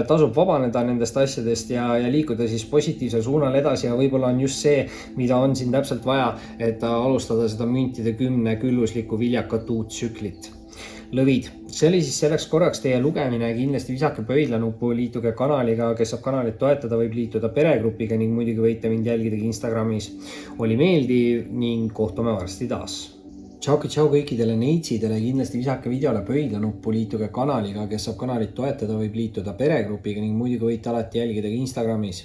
tasub vabaneda nendest asjadest ja liikuda siis positiivsel suunal edasi ja võib-olla on just see, mida on siin täpselt vaja, et alustada seda müntide 10 külluslikku viljakat uut tsüklit. Lõvid, see oli siis selleks korraks teie lugemine, kindlasti visake pöidlanuppu, liituge kanaliga, kes saab kanalit toetada, võib liituda peregrupiga ning muidugi võite mind jälgida Instagramis. Oli meeldiv ning kohtume varsti taas. Tšau kõikidele neitsidele, kindlasti visake videole pöidlanuppu, liituge kanaliga, kes saab kanalit toetada, võib liituda peregrupiga ning muidugi võite alati jälgida Instagramis.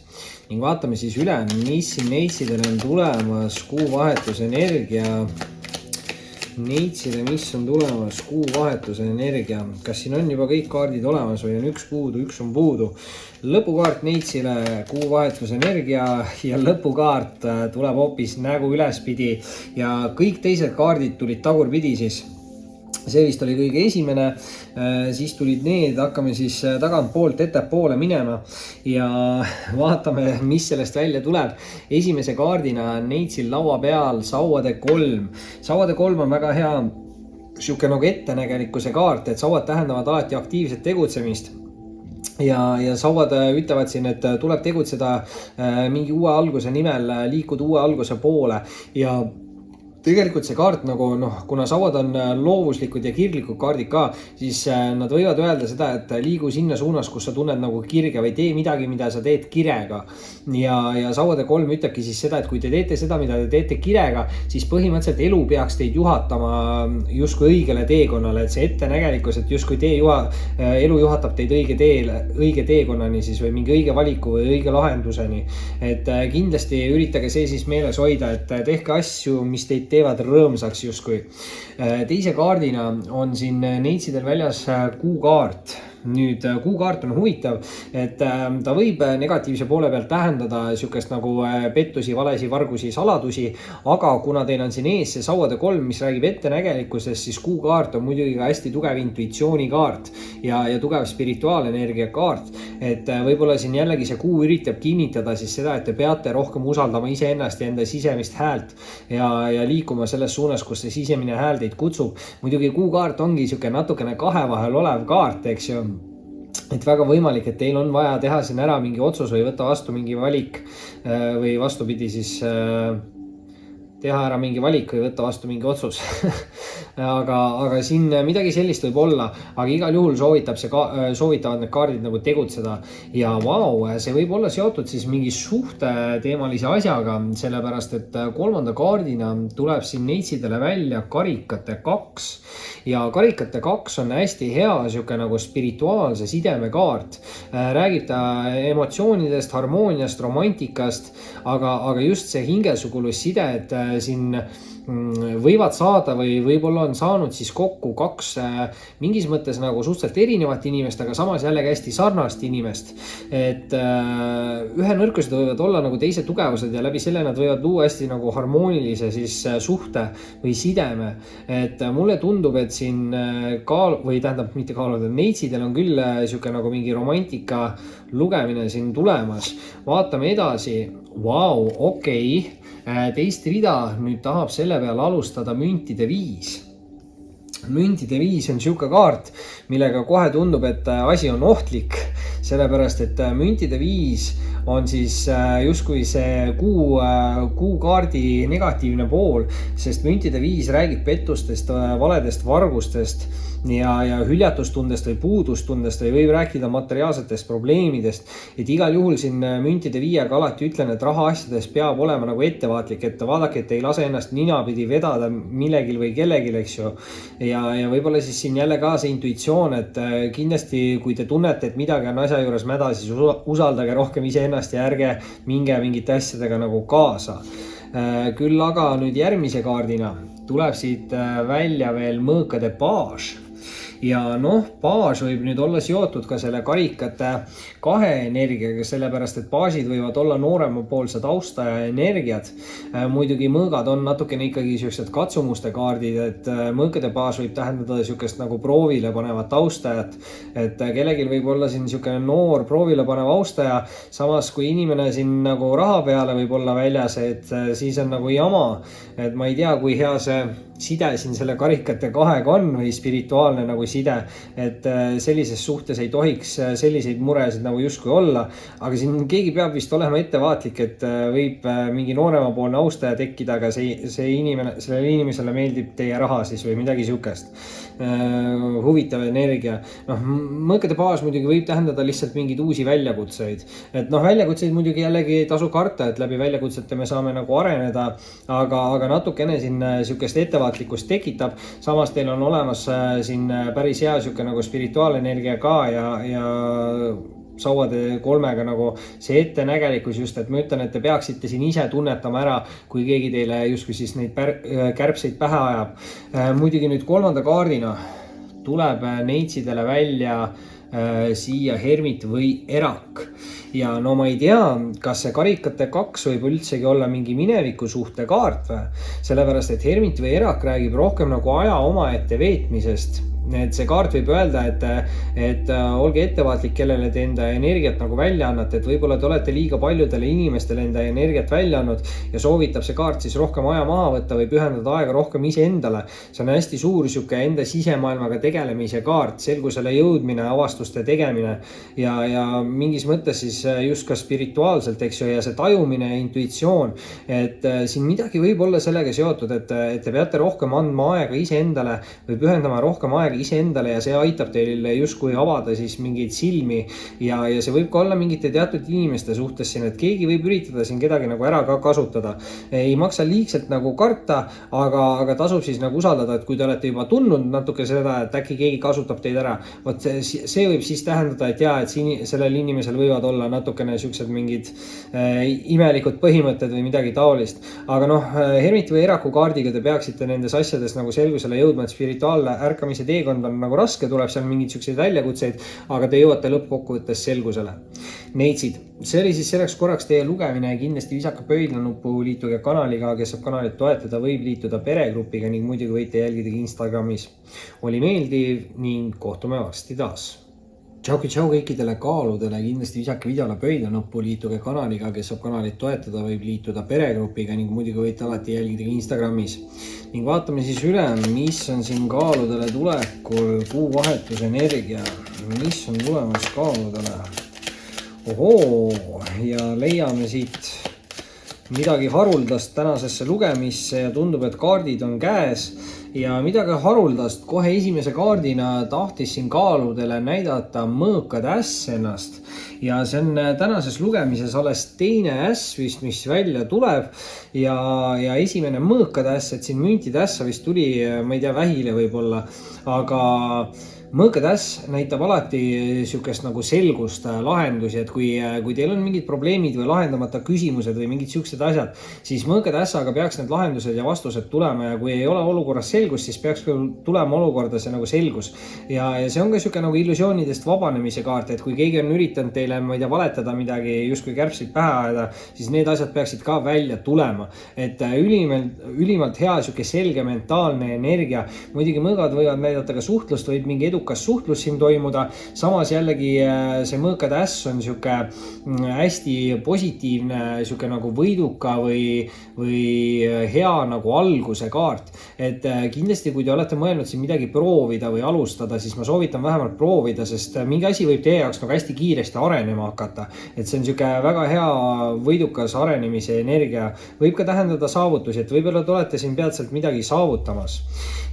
Ning vaatame siis üle, mis siin neitsidele on tulemas, kuuvahetuse energia. Neitsile, mis on tulemas, kuuvahetuse energia. Kas siin on juba kõik kaardid olemas või on üks puudu, üks on puudu? Lõpukaart neitsile, kuuvahetuse energia ja lõpukaart tuleb hoopis nägu ülespidi ja kõik teised kaardid tulid tagurpidi siis. See vist oli kõige esimene, siis tulid need, hakkame siis tagantpoolt ettepoole minema ja vaatame, mis sellest välja tuleb. Esimese kaardina neitsil laua peal sauade 3. Sauade 3 on väga hea siuke nagu ettenägelikkuse kaart, et sauad tähendavad alati aktiivset tegutsemist. Ja sauad ütlevad siin, et tuleb tegutseda mingi uue alguse nimel, liikuda uue alguse poole ja tegelikult see kaart nagu, kuna sauad on loovuslikud ja kirglikud kaardid ka, siis nad võivad öelda seda, et liigu sinna suunas, kus sa tunned nagu kirge või tee midagi, mida sa teed kirega. Ja sauade 3 ütlebki siis seda, et kui te teete seda, mida te teete kirega, siis põhimõtteliselt elu peaks teid juhatama justkui õigele teekonnale, et see ettenägelikkus, et justkui elu juhatab teid õige teekonnani siis või mingi õige valiku või õige lahenduseni. Et kindlasti üritage see siis meeles hoida, et tehke asju, mis teid teevad rõõmsaks justkui. Teise kaardina on siin neitsidel väljas kuukaart. Nüüd kuukaart on huvitav, et ta võib negatiivse poole pealt tähendada siukest nagu pettusi, valesi, vargusi, saladusi, aga kuna teil on siin ees see sauade 3, mis räägib ettenägelikkusest, siis kuukaart on muidugi ka hästi tugev intuitsioonikaart ja tugev spirituaalenergia kaart, et võib-olla siin jällegi see kuu üritab kinnitada siis seda, et te peate rohkem usaldama iseennast ja enda sisemist häält ja liikuma selles suunas, kus see sisemine hääl teid kutsub. Muidugi kuukaart ongi siuke natukene kahe vahel olev kaart, eks ju. Et väga võimalik, et teil on vaja teha siin ära mingi otsus või võtta vastu mingi valik või vastupidi siis teha ära mingi valik või võtta vastu mingi otsus. aga siin midagi sellist võib olla, aga igal juhul soovitavad need kaardid nagu tegutseda ja see võib olla seotud siis mingi suhte teemalise asjaga, sellepärast et kolmanda kaardina tuleb siin neitsidele välja karikate 2 ja karikate 2 on hästi hea siuke nagu spirituaalse sideme kaart. Räägib ta emotsioonidest, harmooniast, romantikast, aga just see hingesugulus side, et siin võivad saada või võib-olla on saanud siis kokku 2 mingis mõttes nagu suhteliselt erinevat inimest, aga samas jällegi hästi sarnast inimest. Et ühe nõrkused võivad olla nagu teise tugevused ja läbi selle nad võivad luua hästi nagu harmoonilise siis suhte või sideme. Et mulle tundub, et siin neitsidel on küll siuke nagu mingi romantika lugemine siin tulemas. Vaatame edasi. Okei. Teist rida nüüd tahab selle peale alustada müntide 5. Müntide 5 on siuke kaart, millega kohe tundub, et asi on ohtlik, sellepärast et müntide 5 on siis justkui see kuukaardi negatiivne pool, sest müntide 5 räägib pettustest, valedest, vargustest ja hüljatustundest või puudustundest või võib rääkida materiaalsetest probleemidest. Et igal juhul siin müntide 5-ga alati ütlen, et rahaasjades peab olema nagu ettevaatlik, et vaadake, et ei lase ennast ninapidi vedada millegil või kellegil, eks ju. Ja võib-olla siis siin jälle ka see intuitsioon, et kindlasti kui te tunnete, et midagi on asja juures mäda, siis usaldage rohkem iseennast ja ärge minge mingite asjadega nagu kaasa. Küll aga nüüd järgmise kaardina tuleb siit välja veel mõõkade paas. Ja noh, paas võib nüüd olla seotud ka selle karikate 2 energiaga, sellepärast et paasid võivad olla nooremapoolse tausta ja energiat. Muidugi mõõgad on natukene ikkagi sellised katsumuste kaardid, et mõõkade paas võib tähendada sellisest nagu proovile panevat austajat. Et kellegil võib olla siin selline noor proovile panev austaja, samas kui inimene siin nagu raha peale võib olla väljas, et siis on nagu jama. Et ma ei tea, kui hea see side siin selle karikate 2-ga on või spirituaalne nagu side, et sellises suhtes ei tohiks selliseid muresid nagu justkui olla, aga siin keegi peab vist olema ettevaatlik, et võib mingi nooremapoolne austaja tekkida, aga sellele inimesele meeldib teie raha siis või midagi sihukest. Huvitav energia. Mõõkade paas muidugi võib tähendada lihtsalt mingeid uusi väljakutseid, et väljakutseid muidugi jällegi ei tasu karta, et läbi väljakutsete me saame nagu areneda, aga natukene siin sihukest ettevaatlikkust tekitab. Samas teil on olemas siin päris hea sihuke nagu spirituaalenergia ka ja sauade 3-ga nagu see ettenägelikkus just, et ma ütlen, et te peaksite siin ise tunnetama ära, kui keegi teile justkui siis neid kärbseid pähe ajab. Muidugi nüüd 3. kaardina tuleb neitsidele välja siia hermit või erak. Ja no ma ei tea, kas see karikate 2 võib üldsegi olla mingi mineviku suhte kaart või? Sellepärast, et hermit või erak räägib rohkem nagu aja omaette veetmisest. Et see kaart võib öelda, et olge ettevaatlik, kellele te enda energiat nagu välja annate, et võib-olla te olete liiga paljudele inimestele enda energiat välja andnud ja soovitab see kaart siis rohkem aja maha võtta või pühendada aega rohkem iseendale. See on hästi suur sihuke enda sisemaailmaga tegelemise kaart, selgusele jõudmine, avastuste tegemine ja mingis mõttes siis just ka spirituaalselt, eks ju, ja see tajumine ja intuitsioon, et siin midagi võib olla sellega seotud, et te peate rohkem andma aega iseendale või pühendama rohkem aega iseendale ja see aitab teil justkui avada siis mingeid silmi ja see võib ka olla mingite teatud inimeste suhtes siin, et keegi võib üritada siin kedagi nagu ära ka kasutada. Ei maksa liigselt nagu karta, aga tasub siis nagu usaldada, et kui te olete juba tundnud natuke seda, et äkki keegi kasutab teid ära, vot see võib siis tähendada, et jaa, et sellel inimesel võivad olla natukene siuksed mingid imelikud põhimõtted või midagi taolist. Aga noh, hermit või eraku kaardiga te peaksite nendes asjades nagu selgusele jõudma, et spirituaalne ärkamise teekond on nagu raske, tuleb seal mingeid siukseid väljakutseid, aga te jõuate lõppkokkuvõttes selgusele. Neitsid, see oli siis selleks korraks teie lugemine, kindlasti visake pöidlanupu, liituge kanaliga, kes saab kanalit toetada, võib liituda peregrupiga ning muidugi võite jälgida Instagramis. Oli meeldiv ning kohtume varsti taas. Tšau kõikidele kaaludele, kindlasti visake videole pöidlanuppu, liituge kanaliga, kes saab kanalit toetada, võib liituda peregrupiga ning muidugi võite alati jälgida Instagramis. Ning vaatame siis üle, mis on siin kaaludele tulekul, kuuvahetuse energia, mis on tulemas kaaludele. Ohoo, ja leiame siit midagi haruldast tänasesse lugemisse ja tundub, et kaardid on käes. Ja midagi haruldast kohe esimese kaardina tahtis siin kaaludele näidata mõõkade äss ennast. Ja see on tänases lugemises alles teine äss vist, mis välja tuleb. Ja esimene mõõkade äss, et siin müntide ässa vist tuli, ma ei tea, vähile võib-olla, aga mõõkade äss näitab alati sihukest nagu selgust, lahendusi, et kui teil on mingid probleemid või lahendamata küsimused või mingid siuksed asjad, siis mõõkade ässaga peaks need lahendused ja vastused tulema ja kui ei ole olukorras selgus, siis peaks tulema olukorda see nagu selgus. Ja see on ka sihuke nagu illusioonidest vabanemise kaart, et kui keegi on üritanud teile, ma ei tea, valetada midagi, justkui kärbseid pähe ajada, siis need asjad peaksid ka välja tulema. Et ülimalt hea sihuke selge mentaalne energia. Muidugi mõõgad võivad näidata ka suhtlust, võib mingi edukas suhtlus siin toimuda. Samas jällegi see mõõkade äss on sihuke hästi positiivne, sihuke nagu võiduka või hea nagu alguse kaart. Et kindlasti, kui te olete mõelnud siin midagi proovida või alustada, siis ma soovitan vähemalt proovida, sest mingi asi võib teie jaoks nagu hästi kiiresti arenema hakata. Et see on siuke väga hea võidukas arenemise energia, võib ka tähendada saavutusi, et võib-olla te olete siin peatselt midagi saavutamas.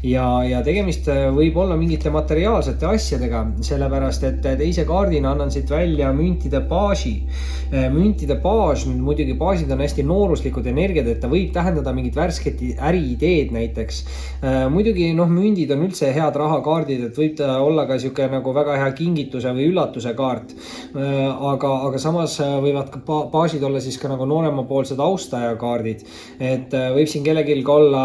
Ja tegemist võib olla mingite materiaalsete asjadega, sellepärast et teise kaardina annan siit välja müntide baasi. Müntide baas, muidugi baasid on hästi nooruslikud energiad, et ta võib tähendada mingit värsket äriideed näiteks. Muidugi mündid on üldse head rahakaardid, et võib ta olla ka siuke nagu väga hea kingituse või üllatuse kaart. Aga samas võivad ka baasid olla siis ka nagu nooremapoolsed austaja kaardid. Et võib siin kellelgi ka olla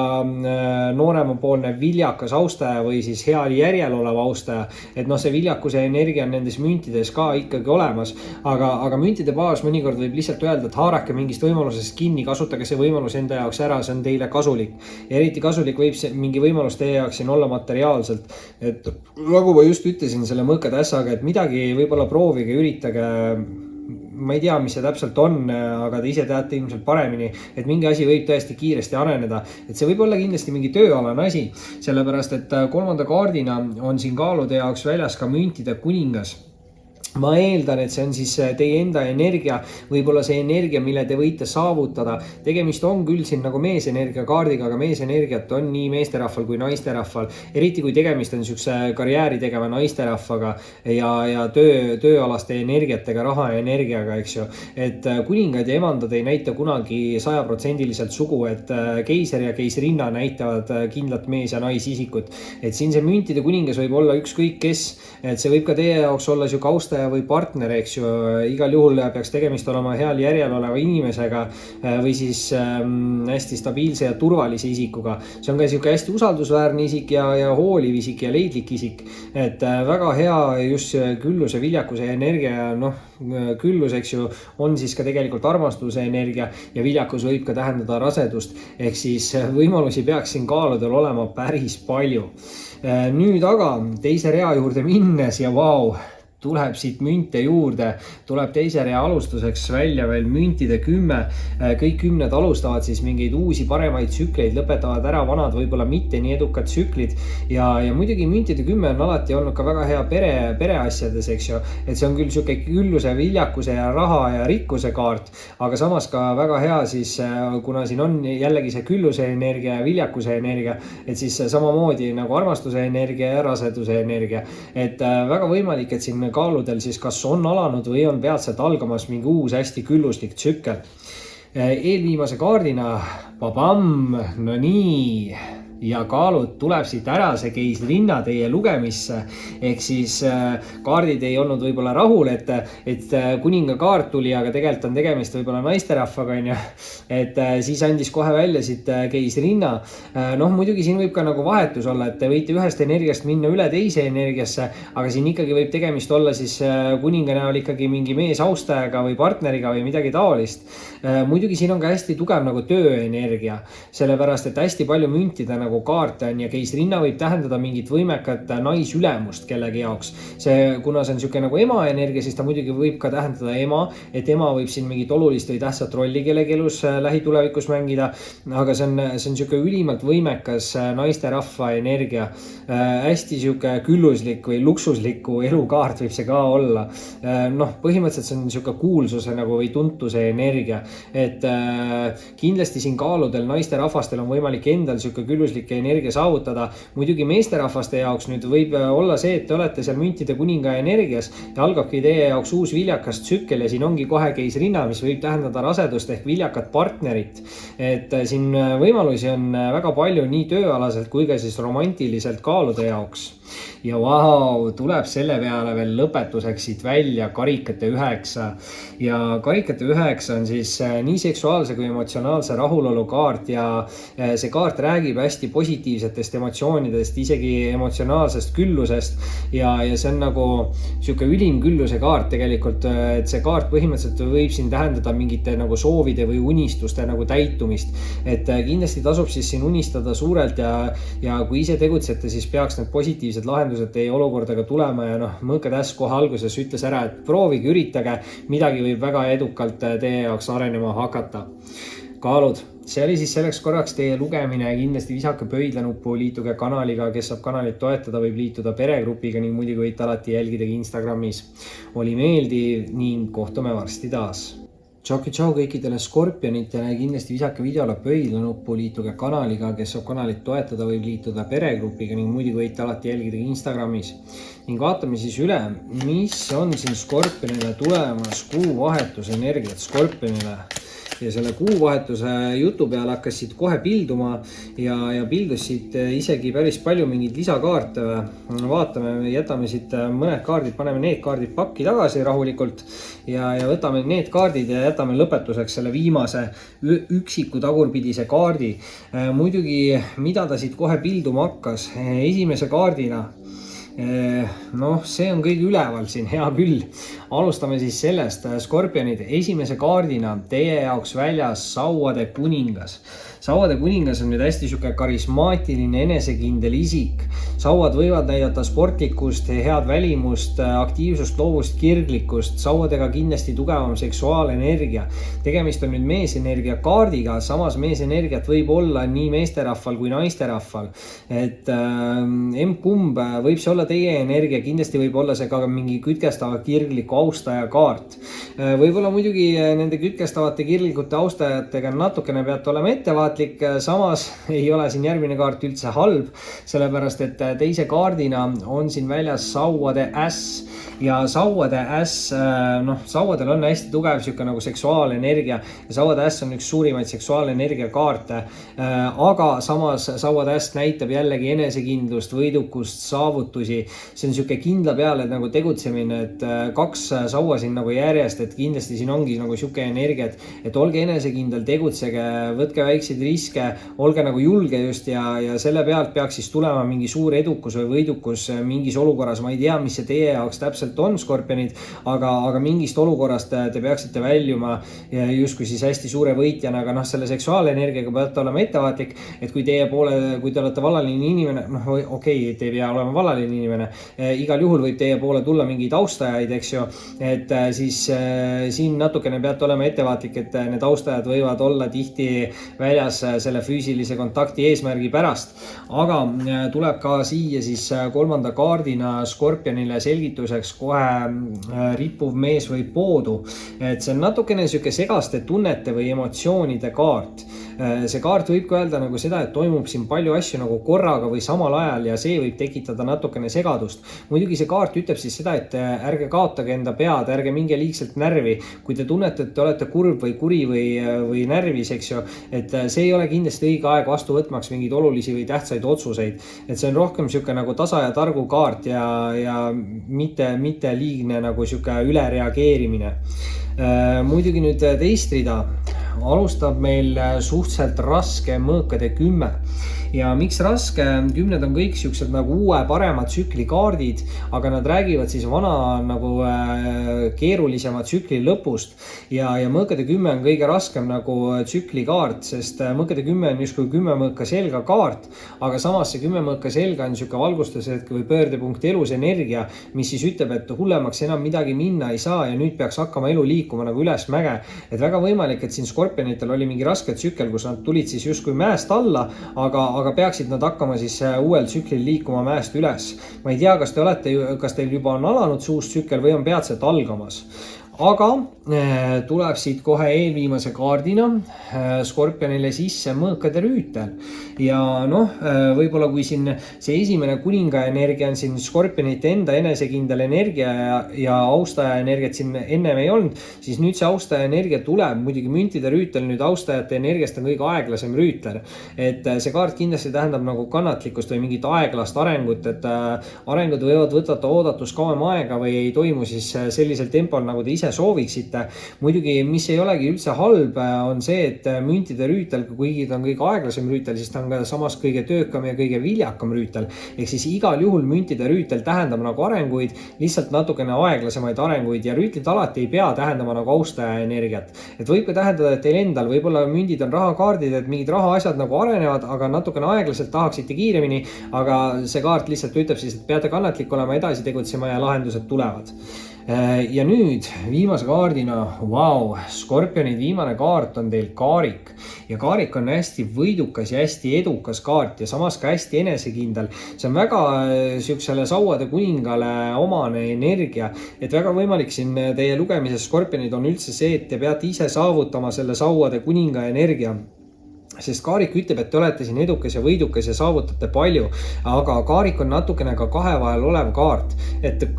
nooremapoolne viljakas austaja või siis heal järjel olev austaja. Et see viljakuse energia on nendes müntides ka ikkagi olemas. Aga müntide baas mõnikord võib lihtsalt öelda, et haarake mingist võimalusest kinni, kasutage see võimalus enda jaoks ära, see on teile kasulik. Ja eriti kasulik võib see mingi võimalus teie jaoks siin olla materiaalselt. Et nagu ma just ütlesin selle mõõkatässaga, et midagi võib-olla proovige, üritage. Ma ei tea, mis see täpselt on, aga te ise teate ilmselt paremini, et mingi asi võib tõesti kiiresti areneda. Et see võib olla kindlasti mingi tööalane asi, sellepärast et kolmanda kaardina on siin kaalude jaoks väljas ka müntide kuningas. Ma eeldan, et see on siis teie enda energia, võib-olla see energia, mille te võite saavutada. Tegemist on küll siin nagu meesenergia kaardiga, aga meesenergiat on nii meesterahval kui naisterahval. Eriti kui tegemist on siukse karjääri tegeva naisterahvaga ja tööalaste energiatega, raha ja energiaga, eks ju. Et kuningad ja emandad ei näita kunagi 100% sugu, et keiser ja keisrinna näitavad kindlat mees- ja naisisikut. Et siin see müntide kuningas võib olla ükskõik kes, et see võib ka teie jaoks olla siuke austaja või partner, eks ju. Igal juhul peaks tegemist olema heal järjel oleva inimesega või siis hästi stabiilse ja turvalise isikuga. See on ka siuke hästi usaldusväärne isik ja hooliv isik ja leidlik isik. Et väga hea just külluse, viljakuse energia, küllus, eks ju, on siis ka tegelikult armastuse energia ja viljakus võib ka tähendada rasedust. Ehk siis võimalusi peaks siin kaaludel olema päris palju. Nüüd aga teise rea juurde minnes ja vau, tuleb siit münte juurde, tuleb teise rea alustuseks välja veel müntide 10. Kõik 10 alustavad siis mingeid uusi paremaid tsükleid, lõpetavad ära vanad, võib-olla mitte nii edukad tsüklid. Ja muidugi müntide 10 on alati olnud ka väga hea pereasjades, eks ju. Et see on küll siuke külluse, viljakuse ja raha ja rikkuse kaart, aga samas ka väga hea siis, kuna siin on jällegi see külluse energia ja viljakuse energia, et siis samamoodi nagu armastuse energia ja raseduse energia. Et väga võimalik, et siin kaaludel siis kas on alanud või on peatselt algamas mingi uus hästi külluslik tsükkel. Eelviimase kaardina, no nii, ja kaalud tuleb siit ära see keisrinna teie lugemisse. Ehk siis kaardid ei olnud võib-olla rahul, et kuninga kaart tuli, aga tegelikult on tegemist võib-olla naisterahvaga, on ju. Et siis andis kohe välja siit keisrinna. Muidugi siin võib ka nagu vahetus olla, et te võite ühest energiast minna üle teise energiasse, aga siin ikkagi võib tegemist olla siis kuninga näol ikkagi mingi mees austajaga või partneriga või midagi taolist. Muidugi siin on ka hästi tugev nagu tööenergia, sellepärast et hästi palju müntide nagu kaarte on ja keisrinna võib tähendada mingit võimekat naisülemust kellegi jaoks. Kuna see on siuke nagu ema energia, siis ta muidugi võib ka tähendada ema, et ema võib siin mingit olulist või tähtsat rolli kellegi elus lähitulevikus mängida, aga see on siuke ülimalt võimekas naisterahva energia. Hästi siuke külluslik või luksusliku elukaart võib see ka olla. Põhimõtteliselt see on siuke kuulsuse nagu või tuntuse energia, et kindlasti siin kaaludel naisterahvastel on võimalik endal siuke külluslik energia saavutada. Muidugi meesterahvaste jaoks nüüd võib olla see, et te olete seal müntide kuninga energias ja algabki teie jaoks uus viljakas tsükkel ja siin ongi kohe keisrinna, mis võib tähendada rasedust ehk viljakat partnerit. Et siin võimalusi on väga palju nii tööalaselt kui ka siis romantiliselt kaalude jaoks. Ja vau, tuleb selle peale veel lõpetuseks siit välja karikate 9. Ja karikate 9 on siis nii seksuaalse kui emotsionaalse rahulolu kaart ja see kaart räägib hästi positiivsetest emotsioonidest, isegi emotsionaalsest küllusest ja see on nagu siuke ülim külluse kaart tegelikult, et see kaart põhimõtteliselt võib siin tähendada mingite nagu soovide või unistuste nagu täitumist. Et kindlasti tasub siis siin unistada suurelt ja kui ise tegutsete, siis peaks need positiivsed lahendused teie olukordaga tulema ja mõõkatäss kohe alguses ütles ära, et proovige, üritage, midagi võib väga edukalt teie jaoks arenema hakata. kaalud. See oli siis selleks korraks teie lugemine, kindlasti visake pöidlanuppu, liituge kanaliga, kes saab kanalit toetada, võib liituda peregrupiga ning muidugi võite alati jälgida Instagramis. Oli meeldiv ning kohtume varsti taas. Tšau kõikidele skorpionitele, kindlasti visake videole pöidlanuppu, liituge kanaliga, kes saab kanalit toetada, võib liituda peregrupiga ning muidugi võite alati jälgida Instagramis. Ning vaatame siis üle, mis on siin skorpionile tulemas kuuvahetuse energiat skorpionile. Ja selle kuuvahetuse jutu peale hakkasid kohe pilduma ja pildusid isegi päris palju mingeid lisakaarte. Vaatame, jätame siit mõned kaardid, paneme need kaardid pakki tagasi rahulikult ja võtame need kaardid ja jätame lõpetuseks selle viimase üksiku tagurpidise kaardi. Muidugi, mida ta siit kohe pilduma hakkas, esimese kaardina. See on kõige üleval siin, hea küll. Alustame siis sellest, skorpionid, esimese kaardina teie jaoks väljas Sauade kuningas. Sauade kuningas on nüüd hästi siuke karismaatiline, enesekindel isik. Sauad võivad näidata sportlikkust, head välimust, aktiivsust, loovust, kirglikkust. Sauadega kindlasti tugevam seksuaalenergia. Tegemist on nüüd meesenergia kaardiga, samas meesenergiat võib olla nii meesterahval kui naisterahval. Et kumb võib see olla teie energia, kindlasti võib olla see ka mingi kütkestava kirgliku austaja kaart. Võib-olla muidugi nende kütkestavate kirglikute austajatega natukene peate olema ettevaatlik, samas ei ole siin järgmine kaart üldse halb, sellepärast et teise kaardina on siin väljas Sauade äss ja Sauade äss, Sauadel on hästi tugev siuke nagu seksuaalenergia ja Sauade äss on üks suurimaid seksuaalenergia kaarte, aga samas Sauade äss näitab jällegi enesekindlust, võidukust, saavutusi. See on siuke kindla peale nagu tegutsemine, et kaks saua siin nagu järjest, et kindlasti siin ongi nagu siuke energia, et olge enesekindel, tegutsege, võtke väikseid riske, olge nagu julge just ja selle pealt peaks siis tulema mingi suur edukus või võidukus mingis olukorras. Ma ei tea, mis see teie jaoks täpselt on, skorpionid, aga mingist olukorrast te peaksite väljuma justkui siis hästi suure võitjana, aga selle seksuaalenergiaga peate olema ettevaatlik, et kui te olete vallaline inimene, okei, te ei pea olema vallaline inimene, igal juhul võib teie poole tulla mingeid austajaid, eks ju, et siis siin natukene peate olema ettevaatlik, et need austajad võivad olla tihti väljas selle füüsilise kontakti eesmärgi pärast, aga tuleb ka siia siis kolmanda kaardina skorpionile selgituseks kohe rippuv mees või poodu, et see on natukene siuke segaste tunnete või emotsioonide kaart. See kaart võib ka öelda nagu seda, et toimub siin palju asju nagu korraga või samal ajal ja see võib tekitada natukene segadust. Muidugi see kaart ütleb siis seda, et ärge kaotage enda pead, ärge minge liigselt närvi. Kui te tunnete, et te olete kurb või kuri või närvis, eks ju, et see ei ole kindlasti õige aeg vastu võtmaks mingeid olulisi või tähtsaid otsuseid. Et see on rohkem siuke nagu tasa ja targu kaart ja mitte liigne nagu siuke ülereageerimine. Muidugi nüüd teist rida alustab meil suhteliselt raske mõõkade 10. Ja miks raske? 10 on kõik siuksed nagu uue parema tsükli kaardid, aga nad räägivad siis vana nagu keerulisema tsükli lõpust ja mõõkade 10 on kõige raskem nagu tsükli kaart, sest mõõkade 10 on justkui 10 mõõka selga kaart, aga samas see 10 mõõka selga on siuke valgustushetk või pöördepunkt elus energia, mis siis ütleb, et hullemaks enam midagi minna ei saa ja nüüd peaks hakkama elu liikuma nagu üles mäge. Et väga võimalik, et siin skorpionitel oli mingi raske tsükkel, kus nad tulid siis justkui mäest alla, aga peaksid nad hakkama siis uuel tsüklil liikuma mäest üles. Ma ei tea, kas teil juba on alanud see uus tsükkel või on peatselt algamas. Aga tuleb siit kohe eelviimase kaardina skorpionile sisse mõõkade rüütel. Ja võib-olla kui siin see esimene kuninga energia on siin skorpionite enda enesekindel energia ja austaja energiat siin ennem ei olnud, siis nüüd see austaja energia tuleb. Muidugi müntide rüütel nüüd austajate energiast on kõige aeglasem rüütler. Et see kaart kindlasti tähendab nagu kannatlikkust või mingit aeglast arengut, et arengud võivad võtta oodatus kauem aega või ei toimu siis sellisel tempol, nagu te ise sooviksite. Muidugi, mis ei olegi üldse halb, on see, et müntide rüütel, kuigi ta on kõige aeglasem rüütel, siis ta on ka samas kõige töökam ja kõige viljakam rüütel. Ehk siis igal juhul müntide rüütel tähendab nagu arenguid, lihtsalt natukene aeglasemaid arenguid ja rüütlid alati ei pea tähendama nagu austaja energiat. Et võib ka tähendada, et teil endal võib-olla mündid on rahakaardid, et mingid rahaasjad nagu arenevad, aga natukene aeglaselt tahaksite kiiremini, aga see kaart lihtsalt ütleb siis, et peate kannatlik olema, edasi tegutsema ja lahendused tulevad. Ja nüüd viimase kaardina, Skorpionid, viimane kaart on teil kaarik ja kaarik on hästi võidukas ja hästi edukas kaart ja samas ka hästi enesekindel. See on väga siuksele sauade kuningale omane energia, et väga võimalik siin teie lugemises Skorpionid on üldse see, et te peate ise saavutama selle sauade kuninga energia. Sest kaarik ütleb, et te olete siin edukas ja võidukas ja saavutate palju, aga kaarik on natukene ka kahe vahel olev kaart, et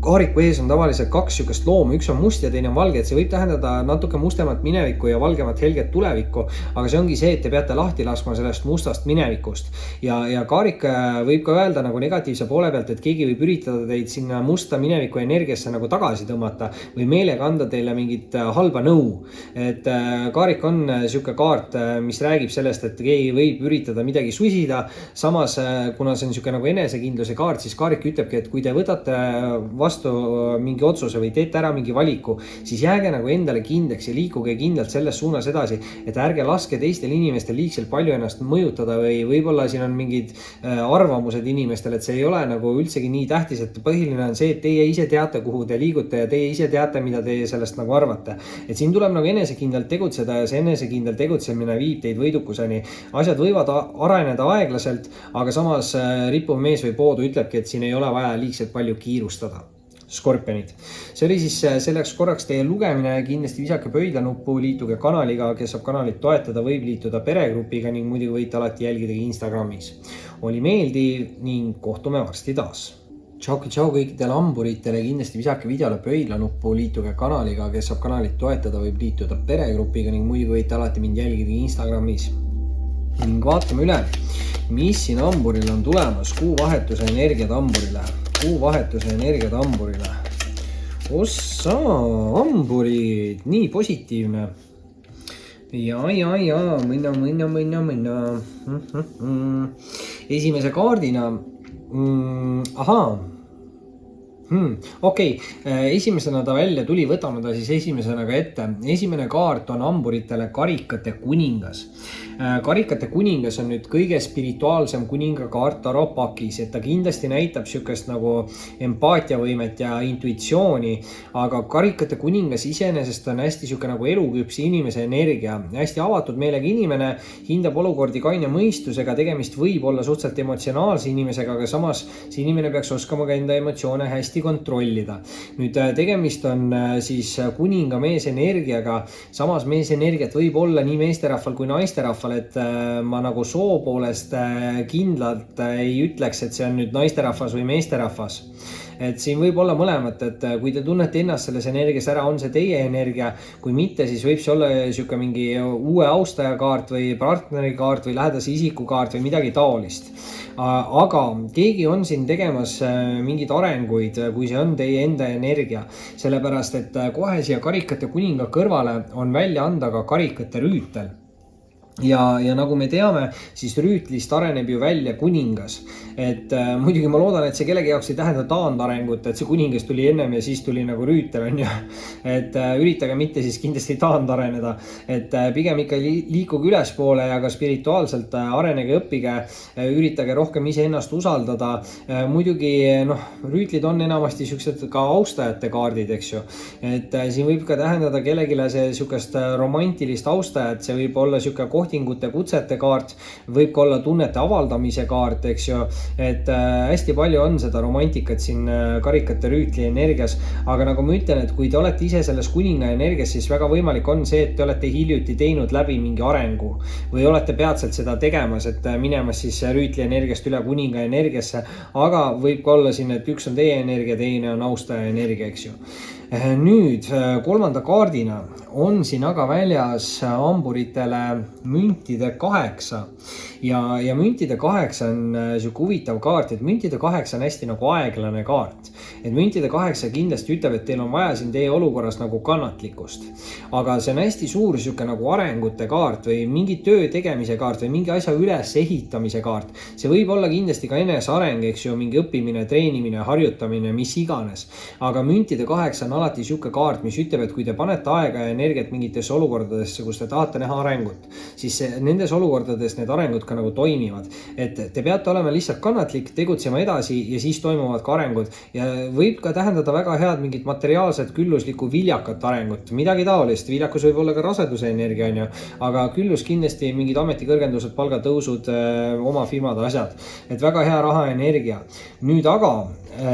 kaariku ees on tavaliselt kaks sükest loomu, üks on must ja teine on valge, et see võib tähendada natuke mustemat minevikku ja valgemat helget tulevikku, aga see ongi see, et te peate lahti laskma sellest mustast minevikust. Ja kaarik võib ka öelda nagu negatiivse poole pealt, et keegi võib üritada teid sinna musta mineviku energiasse nagu tagasi tõmmata või meelega anda teile mingit halba nõu. Et kaarik on siuke kaart, mis räägib sellest, et keegi võib üritada midagi susida, samas kuna see on siuke nagu enesekindluse kaart, siis kaarik ütlebki, et kui te võtate vastu mingi otsuse või teete ära mingi valiku, siis jääge nagu endale kindlaks ja liikuge kindlalt selles suunas edasi, et ärge laske teistel inimestel liigselt palju ennast mõjutada või võib-olla siin on mingid arvamused inimestel, et see ei ole nagu üldsegi nii tähtis, et põhiline on see, et teie ise teate, kuhu te liigute ja teie ise teate, mida teie sellest nagu arvate. Et siin tuleb nagu enesekindlalt tegutseda ja see enesekindel tegutsemine viib teid võidukuseni. Asjad võivad areneda aeglaselt, aga samas rippuv mees või poodu ütlebki, et siin ei ole vaja liigselt palju kiirustada. Skorpionid. See oli siis selleks korraks teie lugemine, kindlasti visake pöidlanuppu, liituge kanaliga, kes saab kanalit toetada, võib liituda peregrupiga ning muidugi võite alati jälgida Instagramis. Oli meeldiv ning kohtume varsti taas. Tšau kõikidele hamburitele, kindlasti visake videole pöidlanuppu, liituge kanaliga, kes saab kanalit toetada, võib liituda peregrupiga ning muidugi võite alati mind jälgida Instagramis. Ning vaatame üle, mis siin hamburil on tulemas, kuuvahetuse energiat hamburile. Kuuvahetuse energiat hamburile. Ossa, hamburid, nii positiivne. Ja, mõnna. Esimese kaardina. Okei, esimesena ta välja tuli, võtame ta siis esimesena ka ette. Esimene kaart on hamburitele karikate kuningas. Karikate kuningas on nüüd kõige spirituaalsem kuninga kaart Tarot pakis, et ta kindlasti näitab siukest nagu empaatiavõimet ja intuitsiooni, aga karikate kuningas iseenesest on hästi siuke nagu eluküpsi inimese energia, hästi avatud meelega inimene, hindab olukordi kaine mõistusega, tegemist võib olla suhteliselt emotsionaalse inimesega, aga samas see inimene peaks oskama ka enda emotsioone hästi kontrollida. Nüüd tegemist on siis kuninga mees energiaga, samas mees energiat võib olla nii meesterahval kui naisterahval, et ma nagu soo poolest kindlalt ei ütleks, et see on nüüd naisterahvas või meesterahvas. Et siin võib olla mõlemat, et kui te tunnete ennast selles energias ära, on see teie energia, kui mitte, siis võib see olla siuke mingi uue austaja kaart või partneri kaart või lähedase isiku kaart või midagi taolist. Aga keegi on siin tegemas mingeid arenguid, kui see on teie enda energia, sellepärast et kohe siia karikate kuninga kõrvale on välja anda ka karikate rüütel. Ja nagu me teame, siis rüütlist areneb ju välja kuningas. Et muidugi ma loodan, et see kellegi jaoks ei tähenda taandarengut, et see kuningas tuli ennem ja siis tuli nagu rüütel, on ju. Et üritage mitte siis kindlasti taandareneda, et pigem ikka liikuge ülespoole ja ka spirituaalselt arenege, õppige, üritage rohkem iseennast usaldada. Muidugi rüütlid on enamasti siuksed ka austajate kaardid, eks ju. Et siin võib ka tähendada kellegile see siukest romantilist austajat, see võib olla siuke kohtingute kutsete kaart, võib ka olla tunnete avaldamise kaart, eks ju, et hästi palju on seda romantikat siin karikate rüütli energias, aga nagu ma ütlen, et kui te olete ise selles kuninga energias, siis väga võimalik on see, et te olete hiljuti teinud läbi mingi arengu või olete peatselt seda tegemas, et minemas siis rüütli energiast üle kuninga energiasse, aga võib ka olla siin, et üks on teie energia, teine on austaja energia, eks ju. Nüüd kolmanda kaardina on siin aga väljas hamburitele müntide 8 ja müntide 8 on siuke huvitav kaart, et müntide 8 on hästi nagu aeglane kaart, et müntide 8 kindlasti ütleb, et teil on vaja siin teie olukorras nagu kannatlikkust, aga see on hästi suur siuke nagu arengute kaart või mingi töö tegemise kaart või mingi asja üles ehitamise kaart. See võib olla kindlasti ka eneseareng, eks ju, mingi õppimine, treenimine, harjutamine, mis iganes, aga müntide 8 on alati siuke kaart, mis ütleb, et kui te panete aega ja energiat mingitesse olukordadesse, kus te tahate näha arengut, siis nendes olukordades need arengud ka nagu toimivad. Et te peate olema lihtsalt kannatlik, tegutsema edasi ja siis toimuvad ka arengud ja võib ka tähendada väga head mingit materiaalset, külluslikku, viljakat arengut, midagi taolist. Viljakus võib olla ka raseduse energia, on ju, aga küllus kindlasti mingid ametikõrgendused, palgatõusud, oma firmade asjad, et väga hea rahaenergia. Nüüd aga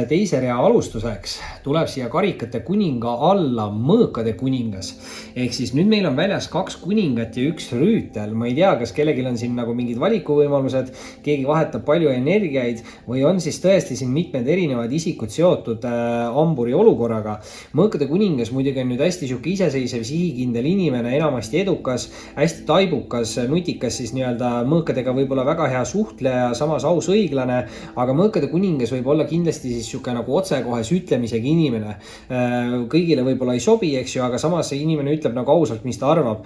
teise rea alustuseks tuleb siia karikate kuninga alla mõõkade kuningas. Ehk siis nüüd meil on väljas 2 kuningat ja 1 rüütel. Ma ei tea, kas kellelgi on siin nagu mingid valikuvõimalused, keegi vahetab palju energiaid või on siis tõesti siin mitmed erinevad isikud seotud amburi olukorraga. Mõõkade kuningas muidugi on nüüd hästi siuke iseseisev, sihikindel inimene, enamasti edukas, hästi taibukas, nutikas, siis nii-öelda mõõkadega võib olla väga hea suhtleja, samas aus, õiglane, aga mõõkade kuningas võib olla kindlasti siis siuke nagu otsekohes ütlemisega inimene. Kõigile võib-olla ei sobi, eks ju, aga samas see inimene ütleb nagu ausalt, mis ta arvab.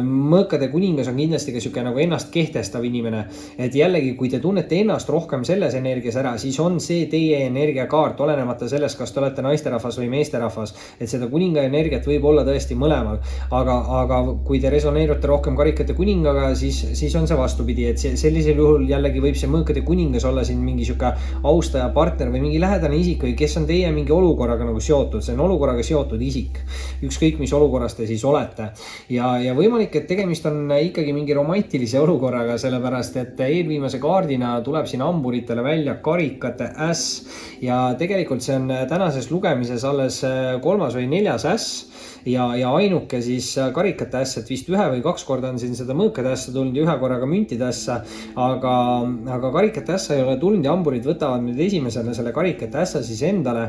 Mõõkade kuningas on kindlasti ka siuke nagu ennast kehtestav inimene. Et jällegi, kui te tunnete ennast rohkem selles energias ära, siis on see teie energiakaart, olenemata sellest, kas te olete naisterahvas või meesterahvas. Et seda kuninga energiat võib olla tõesti mõlemal. Aga kui te resoneerute rohkem karikate kuningaga, siis on see vastupidi. Et sellisel juhul jällegi võib see mõõkade kuningas olla siin mingi siuke austaja, partner või mingi lähedane isik või kes on teie mingi olukorraga nagu seotud. See on olukorraga seotud isik. Ükskõik, mis olukorras te siis olete. Ja võimalik, et tegemist on ikkagi mingi romantilise olukorraga, sellepärast et eelviimase kaardina tuleb siin amburitele välja karikate äss. Ja tegelikult see on tänases lugemises alles 3. või 4. äss. Ja ainuke siis karikate äss, et vist 1 või 2 korda on siin seda mõõkade ässa tulnud ja 1 korraga müntide ässa, aga karikate ässa ei ole tulnud ja amburid võtavad nüüd esimesena selle karikate ässa siis endale.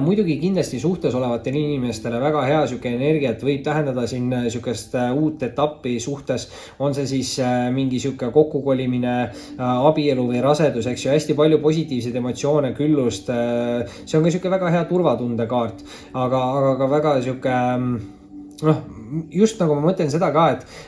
Muidugi kindlasti suhtes olevatele inimestele väga hea siuke energiat, võib tähendada siin siukest uut etappi suhtes, on see siis mingi siuke kokkukolimine, abielu või rasedus, eks ju, hästi palju positiivseid emotsioone, küllust. See on ka siuke väga hea turvatunde kaart, aga ka väga siuke just nagu ma mõtlen seda ka,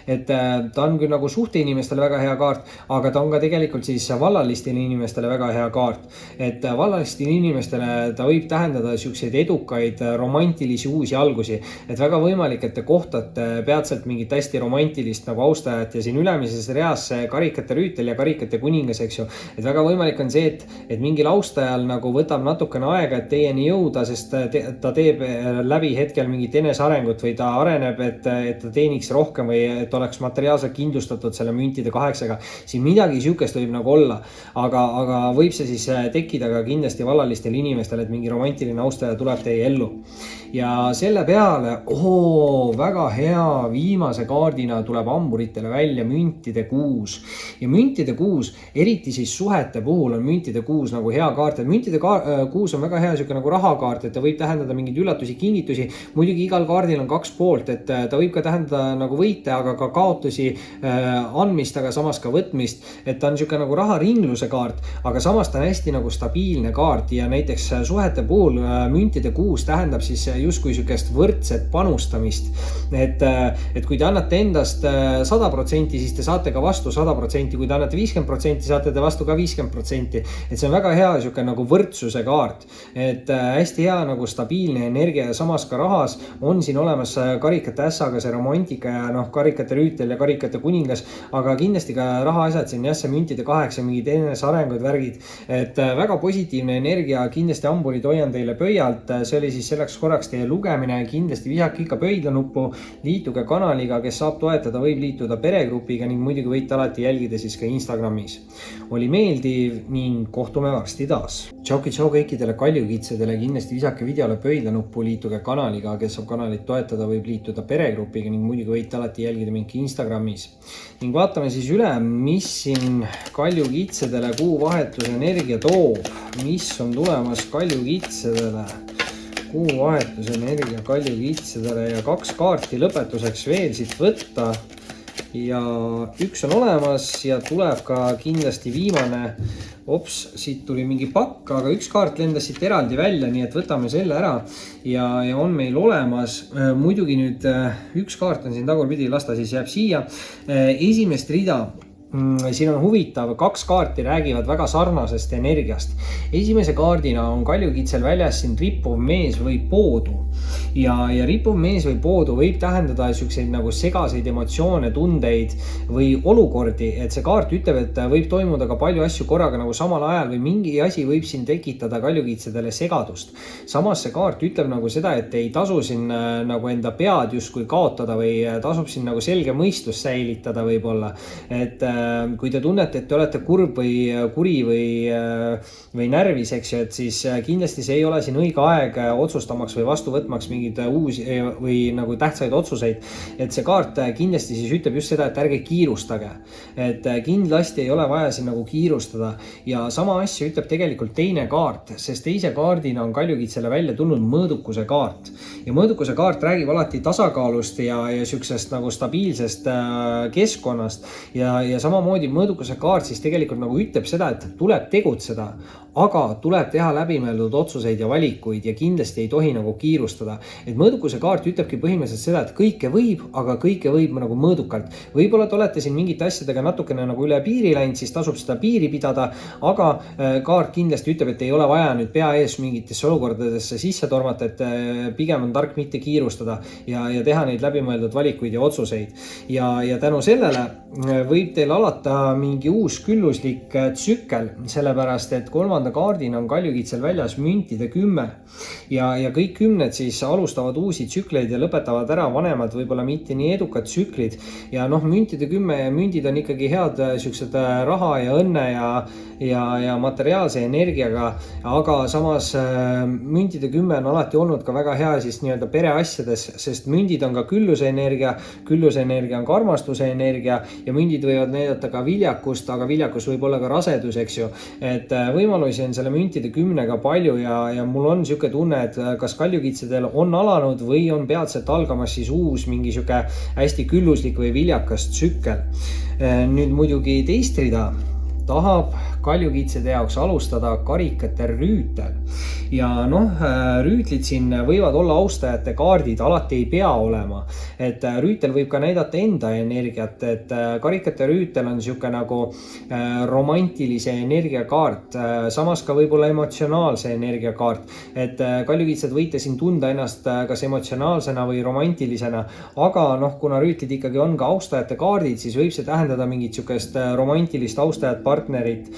et ta on küll nagu suhte inimestele väga hea kaart, aga ta on ka tegelikult siis vallalistele inimestele väga hea kaart. Et vallalistele inimestele ta võib tähendada siukseid edukaid, romantilisi uusi algusi. Et väga võimalik, et te kohtate peatselt mingit hästi romantilist nagu austajat ja siin ülemises reas karikate rüütel ja karikate kuningas, eks ju. Et väga võimalik on see, et mingil austajal nagu võtab natukene aega, et teieni jõuda, sest ta teeb läbi hetkel mingit enesearengut või ta areneb, et ta teeniks rohkem või et oleks materiaalselt kindlustatud selle müntide 8-ga. Siin midagi siukest võib nagu olla, aga võib see siis tekkida ka kindlasti vallalistele inimestele, et mingi romantiline austaja tuleb teie ellu. Ja selle peale, väga hea, viimase kaardina tuleb amburitele välja müntide 6. Ja müntide 6, eriti siis suhete puhul on müntide 6 nagu hea kaart. Müntide 6 on väga hea siuke nagu rahakaart, et ta võib tähendada mingeid üllatusi, kingitusi. Muidugi igal kaardil on 2 poolt, et ta võib ka tähendada nagu võite, aga ka kaotusi, andmist, aga samas ka võtmist. Et ta on siuke nagu raharingluse kaart, aga samas ta on hästi nagu stabiilne kaart ja näiteks suhete puhul müntide 6 tähendab siis justkui siukest võrdset panustamist. Et kui te annate endast 100%, siis te saate ka vastu 100%, kui te annate 50%, saate te vastu ka 50%. Et see on väga hea siuke nagu võrdsuse kaart. Et hästi hea nagu stabiilne energia ja samas ka rahas on siin olemas karikate ässaga see romantika ja karikate rüütel ja karikate kuningas, aga kindlasti ka rahaasjad siin jah, see müntide 8, mingid enesearengud, värgid, et väga positiivne energia, kindlasti amburid hoian teile pöialt, see oli siis selleks korraks teie lugemine, kindlasti visake ikka pöidlanuppu, liituge kanaliga, kes saab toetada, võib liituda peregrupiga ning muidugi võite alati jälgida siis ka Instagramis. Oli meeldiv ning kohtume varsti taas. Tšau kõikidele kaljukitsedele, kindlasti visake videole pöidlanuppu, liituge kanaliga, kes saab kanalit toetada, võib liituda peregrupiga ning muidugi võite alati jälgida mind Instagramis. Ning vaatame siis üle, mis siin kaljukitsedele kuuvahetuse energia toob, mis on tulemas kaljukitsedele. Kuuvahetuse energia kaljukitsedele ja 2 kaarti lõpetuseks veel siit võtta. Ja 1 on olemas ja tuleb ka kindlasti viimane. Siit tuli mingi pakk, aga 1 kaart lendas siit eraldi välja, nii et võtame selle ära ja on meil olemas. Muidugi nüüd 1 kaart on siin tagurpidi, las ta siis jääb siia. Esimest rida siin on huvitav, 2 kaarti räägivad väga sarnasest energiast. Esimese kaardina on kaljukitsel väljas siin rippuv mees või poodu. Ja rippuv mees või poodu võib tähendada siukseid nagu segaseid emotsioone, tundeid või olukordi, et see kaart ütleb, et võib toimuda ka palju asju korraga nagu samal ajal või mingi asi võib siin tekitada kaljukitsedele segadust. Samas see kaart ütleb nagu seda, et ei tasu siin nagu enda pead justkui kaotada või tasub siin nagu selge mõistus säilitada võib-olla. Et kui te tunnete, et te olete kurb või kuri või närvis, eks ju, et siis kindlasti see ei ole siin õige aeg otsustamaks või vastu võtmaks mingeid uusi või nagu tähtsaid otsuseid. Et see kaart kindlasti siis ütleb just seda, et ärge kiirustage. Et kindlasti ei ole vaja siin nagu kiirustada. Ja sama asja ütleb tegelikult teine kaart, sest teise kaardina on kaljukitsele välja tulnud mõõdukuse kaart. Ja mõõdukuse kaart räägib alati tasakaalust ja siuksest nagu stabiilsest keskkonnast. Ja samamoodi mõõdukuse kaart siis tegelikult nagu ütleb seda, et tuleb tegutseda, aga tuleb teha läbimõeldud otsuseid ja valikuid ja kindlasti ei tohi nagu kiirustada. Et mõõdukuse kaart ütlebki põhimõtteliselt seda, et kõike võib, aga kõike võib nagu mõõdukalt. Võib-olla te olete siin mingite asjadega natukene nagu üle piiri läinud, siis tasub seda piiri pidada, aga kaart kindlasti ütleb, et ei ole vaja nüüd pea ees mingitesse olukordadesse sisse tormata, et pigem on tark mitte kiirustada ja teha neid läbimõeldud valikuid ja otsuseid. Ja tänu sellele võib teil alata mingi uus külluslik tsükkel, sellepärast et kolmanda kaardina on kaljukitsel väljas müntide 10 ja kõik 10 siis alustavad uusi tsükleid ja lõpetavad ära vanemad, võib-olla mitte nii edukad tsüklid. Ja müntide 10 ja mündid on ikkagi head siuksed raha ja õnne ja materiaalse energiaga, aga samas müntide 10 on alati olnud ka väga hea siis nii-öelda pereasjades, sest mündid on ka külluse energia on ka armastuse energia ja mündid võivad näidata ka viljakust, aga viljakus võib olla ka rasedus, eks ju. Et võimalusi on selle müntide 10-ga palju ja mul on siuke tunne, et kas kaljukitsedel on alanud või on peatselt algamas siis uus mingi siuke hästi külluslik või viljakas tsükkel. Nüüd muidugi teist rida tahab kaljukitsede jaoks alustada karikate rüütel. Ja rüütlid siin võivad olla austajate kaardid, alati ei pea olema. Et rüütel võib ka näidata enda energiat, et karikate rüütel on siuke nagu romantilise energia kaart, samas ka võib-olla emotsionaalse energia kaart. Et kaljukitsed võite siin tunda ennast kas emotsionaalsena või romantilisena, aga kuna rüütlid ikkagi on ka austajate kaardid, siis võib see tähendada mingit siukest romantilist austajat partnerit,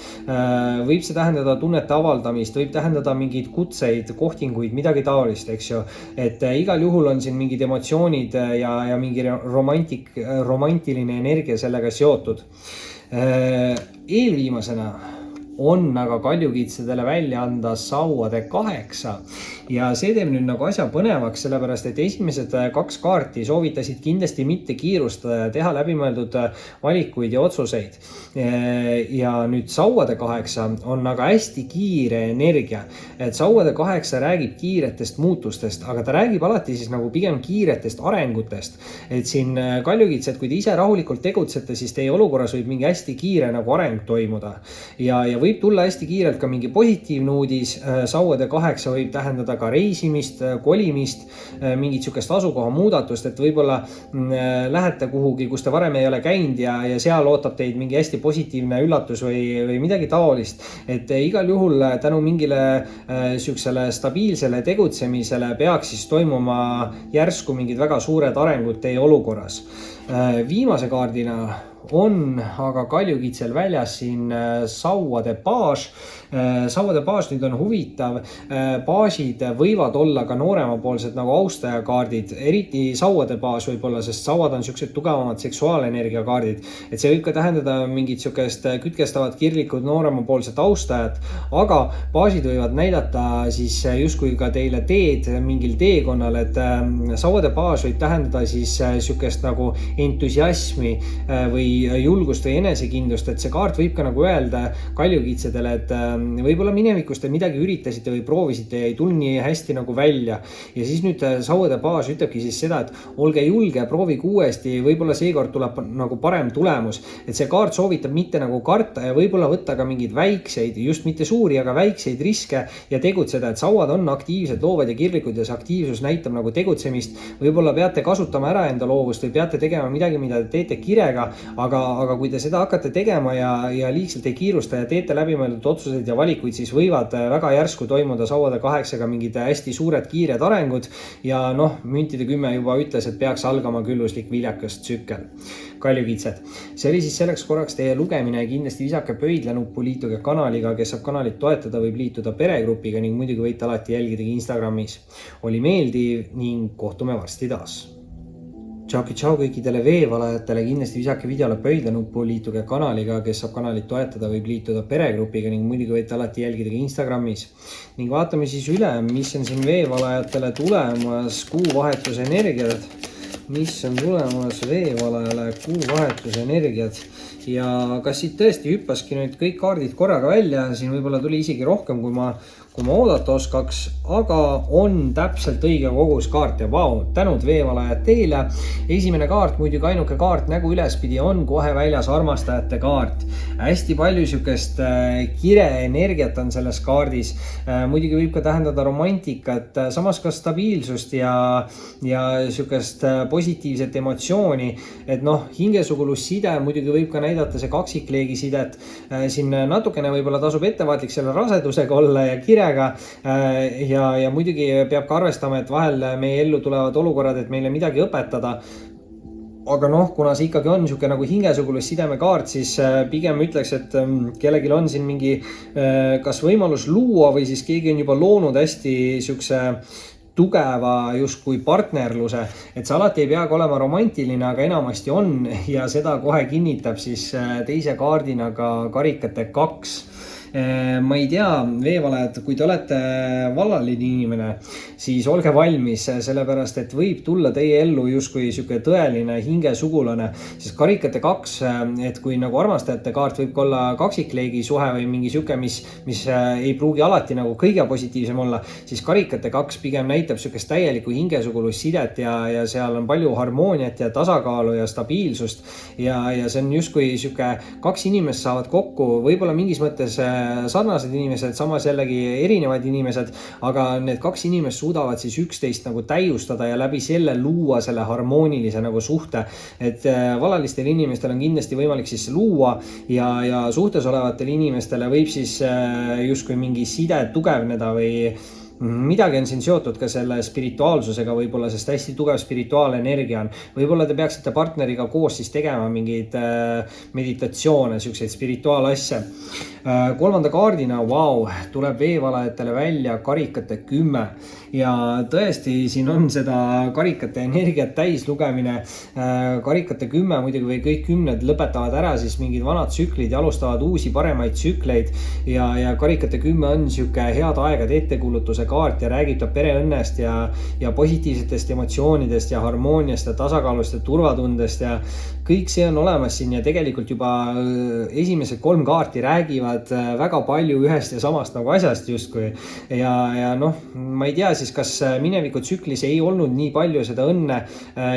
võib see tähendada tunnete avaldamist, võib tähendada mingeid kutseid, kohtinguid, midagi taolist, eks ju. Et igal juhul on siin mingid emotsioonid ja mingi romantiline energia sellega seotud. Eelviimasena on aga kaljukitsedele välja anda sauade 8 ja see teeb nüüd nagu asja põnevaks, sellepärast et esimesed 2 kaarti soovitasid kindlasti mitte kiirustada ja teha läbimõeldud valikuid ja otsuseid. Ja nüüd sauade 8 on aga hästi kiire energia, et sauade 8 räägib kiiretest muutustest, aga ta räägib alati siis nagu pigem kiiretest arengutest. Et siin kaljukitsed, kui te ise rahulikult tegutsete, siis teie olukorras võib mingi hästi kiire nagu areng toimuda ja võib tulla hästi kiirelt ka mingi positiivne uudis. Sauade 8 võib tähendada ka reisimist, kolimist, mingit siukest asukoha muudatust, et võib-olla lähete kuhugi, kus te varem ei ole käinud ja seal ootab teid mingi hästi positiivne üllatus või midagi taolist. Et igal juhul tänu mingile siuksele stabiilsele tegutsemisele peaks siis toimuma järsku mingid väga suured arengud teie olukorras. Viimase kaardina on aga kaljukitsel väljas siin sauade paas. Sauade paas nüüd on huvitav. Paasid võivad olla ka nooremapoolsed nagu austajakaardid, eriti sauade paas võib olla, sest sauad on siuksed tugevamad seksuaalenergia kaardid. Et see võib ka tähendada mingit siukest kütkestavat kirlikud nooremapoolset austajat, aga paasid võivad näidata siis justkui ka teile teed mingil teekonnal, et sauade paas võib tähendada siis siukest nagu entusiasmi või julgust või enesekindlust, et see kaart võib ka nagu öelda kaljukitsedele, et võib-olla minevikus te midagi üritasite või proovisite ja ei tulnud nii hästi nagu välja. Ja siis nüüd sauade paas ütlebki siis seda, et olge julge, proovige uuesti, võib-olla seekord tuleb nagu parem tulemus. Et see kaart soovitab mitte nagu karta ja võib-olla võtta ka mingeid väikseid, just mitte suuri, aga väikseid riske ja tegutseda, et sauad on aktiivsed, loovad ja kirglikud ja see aktiivsus näitab nagu tegutsemist. Võib-olla peate kasutama ära enda loovust või peate tegema tegema midagi, mida te teete kirega, aga kui te seda hakkate tegema ja liigselt ei kiirusta ja teete läbimõeldud otsuseid ja valikuid, siis võivad väga järsku toimuda sauade 8-ga mingid hästi suured kiired arengud ja noh, müntide 10 juba ütles, et peaks algama külluslik viljakas tsükkel. Kaljukitsed. See oli siis selleks korraks teie lugemine ja kindlasti visake pöidlanuppu, liituge kanaliga, kes saab kanalit toetada, võib liituda peregrupiga ning muidugi võite alati jälgida Instagramis. Oli meeldiv ning kohtume varsti taas. Tšau kõikidele veevalajatele, kindlasti visake videole pöidlanuppu, liituge kanaliga, kes saab kanalit toetada, võib liituda peregrupiga ning muidugi võite alati jälgida ka Instagramis. Ning vaatame siis üle, mis on siin veevalajatele tulemas, kuuvahetuse energiat. Mis on tulemas veevalajale kuuvahetuse energiat ja kas siit tõesti hüppaski nüüd kõik kaardid korraga välja, siin võib-olla tuli isegi rohkem, kui ma oodata oskaks, aga on täpselt õige kogus kaarte. Vau, tänud veevalajad teile. Esimene kaart, muidugi ainuke kaart nägu ülespidi on kohe väljas armastajate kaart. Hästi palju sükest kireenergiat on selles kaardis. Muidugi võib ka tähendada romantikat, samas ka stabiilsust ja sükest positiivset emotsiooni. Et noh, hingesugulusside muidugi võib ka näidata see kaksikleegi sidet. Siin natukene võib-olla tasub ettevaatlik selle rasedusega olla ja kire ja muidugi peab ka arvestama, et vahel meie ellu tulevad olukorrad, et meile midagi õpetada. Aga noh, kuna see ikkagi on niisugune nagu hingesugulus-sideme kaart, siis pigem ütleks, et kellelgi on siin mingi kas võimalus luua või siis keegi on juba loonud hästi niisuguse tugeva justkui partnerluse, et see alati ei peagi olema romantiline, aga enamasti on ja seda kohe kinnitab siis teise kaardina ka karikate 2. Ma ei tea, veevalajad, kui te olete vallaline inimene, siis olge valmis, sellepärast et võib tulla teie ellu justkui niisugune tõeline hingesugulane, sest karikate 2, et kui nagu armastajate kaart võib olla kaksikleegi suhe või mingi niisugune, mis ei pruugi alati nagu kõige positiivsem olla, siis karikate 2 pigem näitab niisugust täielikku hingesugulussidet ja seal on palju harmooniat ja tasakaalu ja stabiilsust ja see on justkui niisugune 2 inimest saavad kokku, võib-olla mingis mõttes sarnased inimesed, samas jällegi erinevad inimesed, aga need 2 inimest suudavad siis üksteist nagu täiustada ja läbi selle luua selle harmoonilise nagu suhte. Et vallalistel inimestel on kindlasti võimalik siis luua ja suhtes olevatel inimestele võib siis justkui mingi side tugevneda või midagi on siin seotud ka selle spirituaalsusega võib-olla, sest hästi tugev spirituaalenergia on. Võib-olla te peaksite partneriga koos siis tegema mingeid meditatsioone, niisuguseid spirituaalasja. 3. kaardina, vau, tuleb veevalajatele välja karikate 10 ja tõesti siin on seda karikate energiat täis lugemine. Karikate 10 muidugi või kõik 10 lõpetavad ära siis mingid vanad tsüklid ja alustavad uusi paremaid tsükleid ja karikate 10 on niisugune head aegade ettekuulutuse kaart ja räägib ta pereõnnest ja positiivsetest emotsioonidest ja harmooniast ja tasakaalust ja turvatundest ja kõik see on olemas siin ja tegelikult juba esimesed 3 kaarti räägivad väga palju ühest ja samast nagu asjast justkui ja noh, ma ei tea siis, kas mineviku tsüklis ei olnud nii palju seda õnne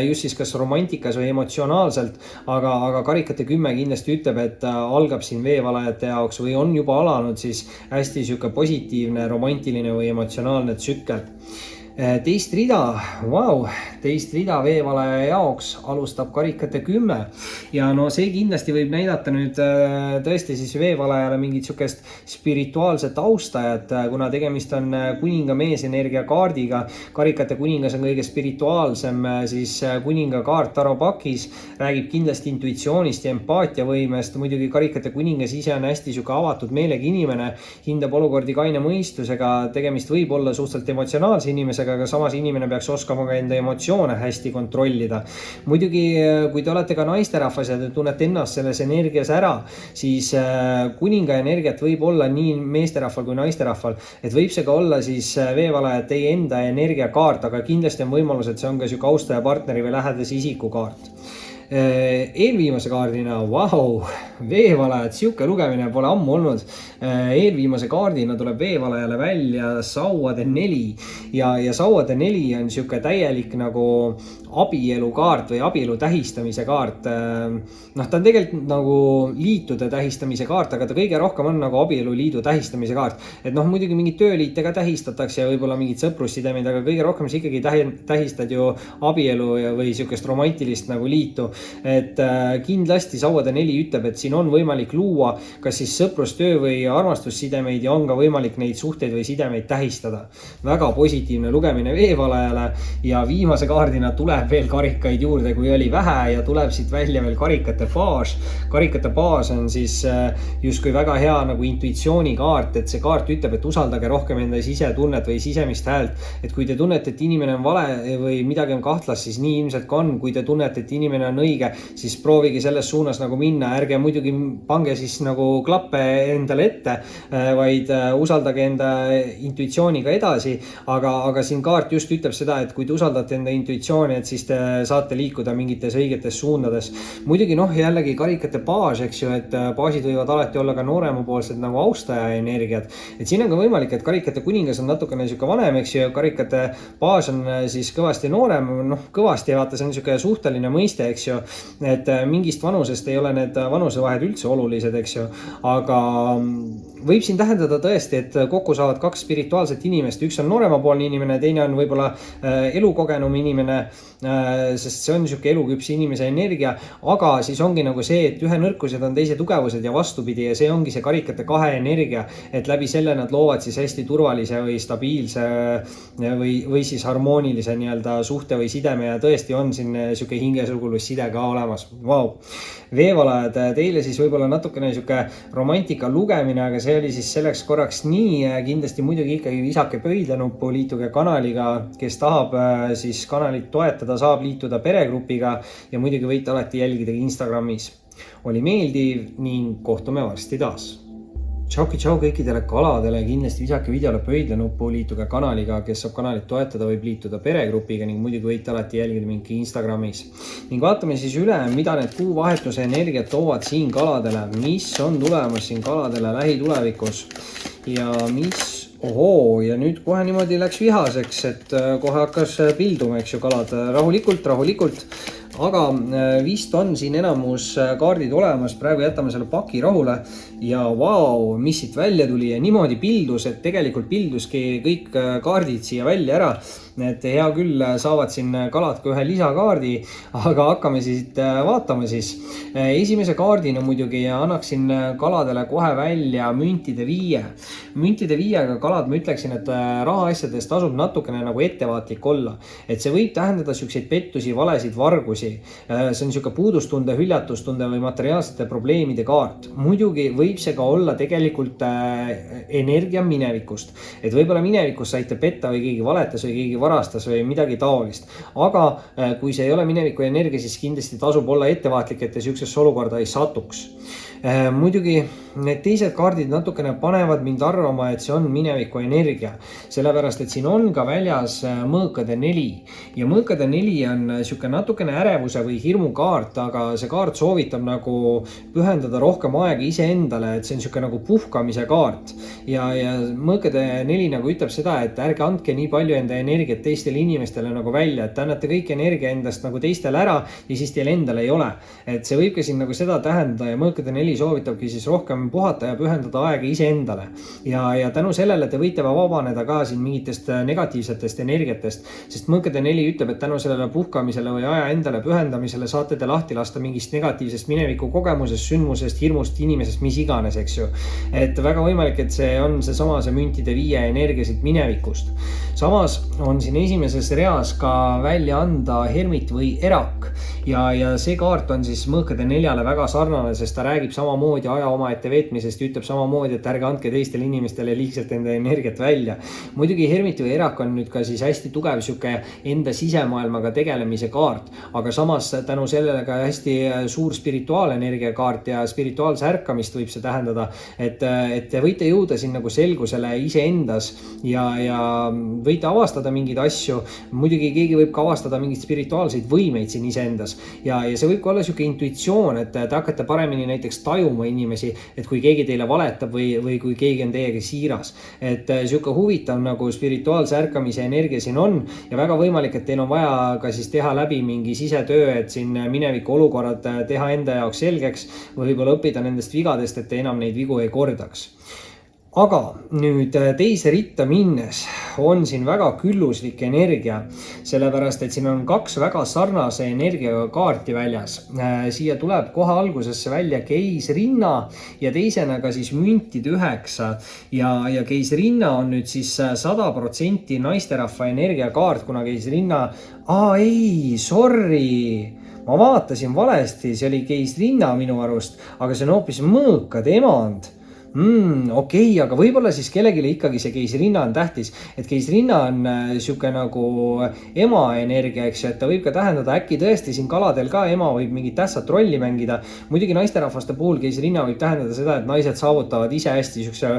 just siis kas romantikas või emotsionaalselt, aga karikate 10 kindlasti ütleb, et algab siin veevalajate jaoks või on juba alanud siis hästi niisugune positiivne, romantiline või emotsionaalne tsükkel. Teist rida, vau, teist rida veevalaja jaoks alustab karikate 10 ja no see kindlasti võib näidata nüüd tõesti siis veevalajale mingit niisugust spirituaalset austajat, kuna tegemist on kuninga meesenergia kaardiga. Karikate kuningas on kõige spirituaalsem, siis kuninga kaart Taro pakis räägib kindlasti intuitsioonist ja empaatiavõimest. Muidugi karikate kuningas ise on hästi niisugune avatud meelega inimene, hindab olukordi kaine mõistusega, tegemist võib olla suhteliselt emotsionaalse inimesega, aga samas inimene peaks oskama ka enda emotsioone hästi kontrollida. Muidugi, kui te olete ka naisterahvas ja te tunnete ennast selles energias ära, siis kuninga energiat võib olla nii meesterahval kui naisterahval, et võib see ka olla siis veevalaja teie enda energiakaart, aga kindlasti on võimalus, et see on ka niisugune austaja partneri või lähedase isiku kaart. Eelviimase kaardina, vau, veevalajad, siuke lugemine pole ammu olnud. Eelviimase kaardina tuleb veevalajale välja sauade 4 ja sauade 4 on siuke täielik nagu abielu kaart või abielu tähistamise kaart. Noh, ta on tegelikult nagu liitude tähistamise kaart, aga ta kõige rohkem on nagu abieluliidu tähistamise kaart. Et noh, muidugi mingid tööliite ka tähistatakse ja võib-olla mingid sõprussidemeid, aga kõige rohkem sa ikkagi tähistad ju abielu või siukest romantilist nagu liitu. et kindlasti Sauade 4 ütleb, et siin on võimalik luua kas siis sõprustöö või armastussidemeid ja on ka võimalik neid suhteid või sidemeid tähistada. Väga positiivne lugemine veevalajale ja viimase kaardina tuleb veel karikaid juurde, kui oli vähe, ja tuleb siit välja veel karikate baas. Karikate baas on siis justkui väga hea nagu intuitsioonikaart, et see kaart ütleb, et usaldage rohkem enda sisetunnet või sisemist häält, et kui te tunnete, et inimene on vale või midagi on kahtlas, siis nii ilmselt ka on. Kui te tunnete, et inimene on õige, siis proovige selles suunas nagu minna, ärge muidugi pange siis nagu klappe endale ette, vaid usaldage enda intuitsiooniga edasi, aga siin kaart just ütleb seda, et kui te usaldate enda intuitsiooni, et siis te saate liikuda mingites õigetes suundades. Muidugi jällegi karikate baas, eks ju, et baasid võivad alati olla ka nooremapoolsed nagu austaja energiat, et siin on ka võimalik, et karikate kuningas on natukene niisugune vanem, eks ju, karikate baas on siis kõvasti noorem, kõvasti vaata, see on niisugune suhteline mõiste, eks ju, et mingist vanusest ei ole need vanusevahed üldse olulised, eks ju, aga võib siin tähendada tõesti, et kokku saavad kaks spirituaalset inimest, üks on nooremapoolne inimene, teine on võib-olla elukogenum inimene, sest see on niisugune eluküpse inimese energia, aga siis ongi nagu see, et ühe nõrkused on teise tugevused ja vastupidi, ja see ongi see karikate kahe energia, et läbi selle nad loovad siis hästi turvalise või stabiilse või siis harmoonilise nii-öelda suhte või sideme, ja tõesti on siin niisugune hingesugulusside ka olemas. Vau! Veevalajad, teile siis võib-olla natukene niisugune romantika lugemine, aga see oli siis selleks korraks nii. Kindlasti muidugi ikkagi visake pöidlenuppu, liituge kanaliga, kes tahab siis kanalit toetada, saab liituda peregrupiga ja muidugi võite alati jälgida Instagramis. Oli meeldiv ning kohtume varsti taas. Tšau kõikidele kaladele, kindlasti visake videole pöidlenuppu, liituge kanaliga, kes saab kanalit toetada, võib liituda peregrupiga ning muidugi võite alati jälgida mind Instagramis. Ning vaatame siis üle, mida need kuuvahetuse energiat toovad siin kaladele, mis on tulemas siin kaladele lähitulevikus ja ja nüüd kohe niimoodi läks vihaseks, et kohe hakkas pilduma, eks ju, kalad rahulikult, aga vist on siin enamus kaardid olemas, praegu jätame selle paki rahule ja vau, mis siit välja tuli ja niimoodi pildus, et tegelikult pilduski kõik kaardid siia välja ära. Et hea küll saavad siin kalad ka ühe lisakaardi, aga hakkame siit vaatama siis. Esimese kaardina muidugi annaksin kaladele kohe välja müntide 5. Müntide 5-ga kalad ma ütleksin, et rahaasjades tasub natukene nagu ettevaatlik olla. Et see võib tähendada siukseid pettusi, valesid, vargusi. See on siuke puudustunde, hüljatustunde või materiaalsete probleemide kaart. Muidugi võib see ka olla tegelikult energia minevikust. Et võib-olla minevikus saite petta või keegi valetas või keegi varastas või midagi taolist. Aga kui see ei ole mineviku energia, siis kindlasti tasub olla ettevaatlik, et te siuksesse olukorda ei satuks. Muidugi need teised kaardid natukene panevad mind arvama, et see on mineviku energia, sellepärast et siin on ka väljas mõõkade 4 ja mõõkade 4 on siuke natukene ärevuse või hirmu kaart, aga see kaart soovitab nagu pühendada rohkem aega iseendale, et see on siuke nagu puhkamise kaart ja mõõkade 4 nagu ütleb seda, et ärge andke nii palju enda energiat teistele inimestele nagu välja, et annate kõik energia endast nagu teistele ära ja siis teil endal ei ole, et see võib ka siin nagu seda tähendada ja mõõkade 4 soovitabki siis rohkem puhata ja pühendada aega iseendale ja tänu sellele te võite vabaneda ka siin mingitest negatiivsetest energiatest, sest mõõkade 4 ütleb, et tänu sellele puhkamisele või aja endale pühendamisele saate te lahti lasta mingist negatiivsest mineviku kogemusest, sündmusest, hirmust, inimesest, mis iganes, eks ju. Et väga võimalik, et see on seesama see müntide 5 energia siit minevikust. Samas on siin esimeses reas ka välja anda hermit või erak ja see kaart on siis mõõkade 4-le väga sarnane, sest ta räägib samamoodi aja omaette veetmisest ja ütleb samamoodi, et ärge andke teistele inimestele liigselt enda energiat välja. Muidugi hermit või erak on nüüd ka siis hästi tugev siuke enda sisemaailmaga tegelemise kaart, aga samas tänu sellele ka hästi suur spirituaalenergia kaart ja spirituaalse ärkamist võib see tähendada, et te võite jõuda siin nagu selgusele iseendas ja võite avastada mingeid asju. Muidugi keegi võib ka avastada mingeid spirituaalseid võimeid siin iseendas ja see võib ka olla siuke intuitsioon, et te hakkate paremini näiteks tajuma inimesi, et kui keegi teile valetab või kui keegi on teiega siiras. Et siuke huvitav nagu spirituaalse ärkamise energia siin on ja väga võimalik, et teil on vaja ka siis teha läbi mingi sisetöö, et siin mineviku olukorrad teha enda jaoks selgeks või võib-olla õppida nendest vigadest, et te enam neid vigu ei kordaks. Aga nüüd teise ritta minnes on siin väga külluslik energia, sellepärast et siin on 2 väga sarnase energiaga kaarti väljas. Siia tuleb kohe algusesse välja keisrinna ja teisena ka siis müntide 9 ja keisrinna on nüüd siis 100% naisterahva energiakaart, kuna keisrinna, sorry, ma vaatasin valesti, see oli keisrinna minu arust, aga see on hoopis mõõkade emand. Okei, aga võib-olla siis kellelegi ikkagi see keisrinna on tähtis, et keisrinna on siuke nagu ema energia, eks ju, et ta võib ka tähendada, äkki tõesti siin kaladel ka ema võib mingit tähtsat rolli mängida. Muidugi naisterahvaste puhul keisrinna võib tähendada seda, et naised saavutavad ise hästi siukse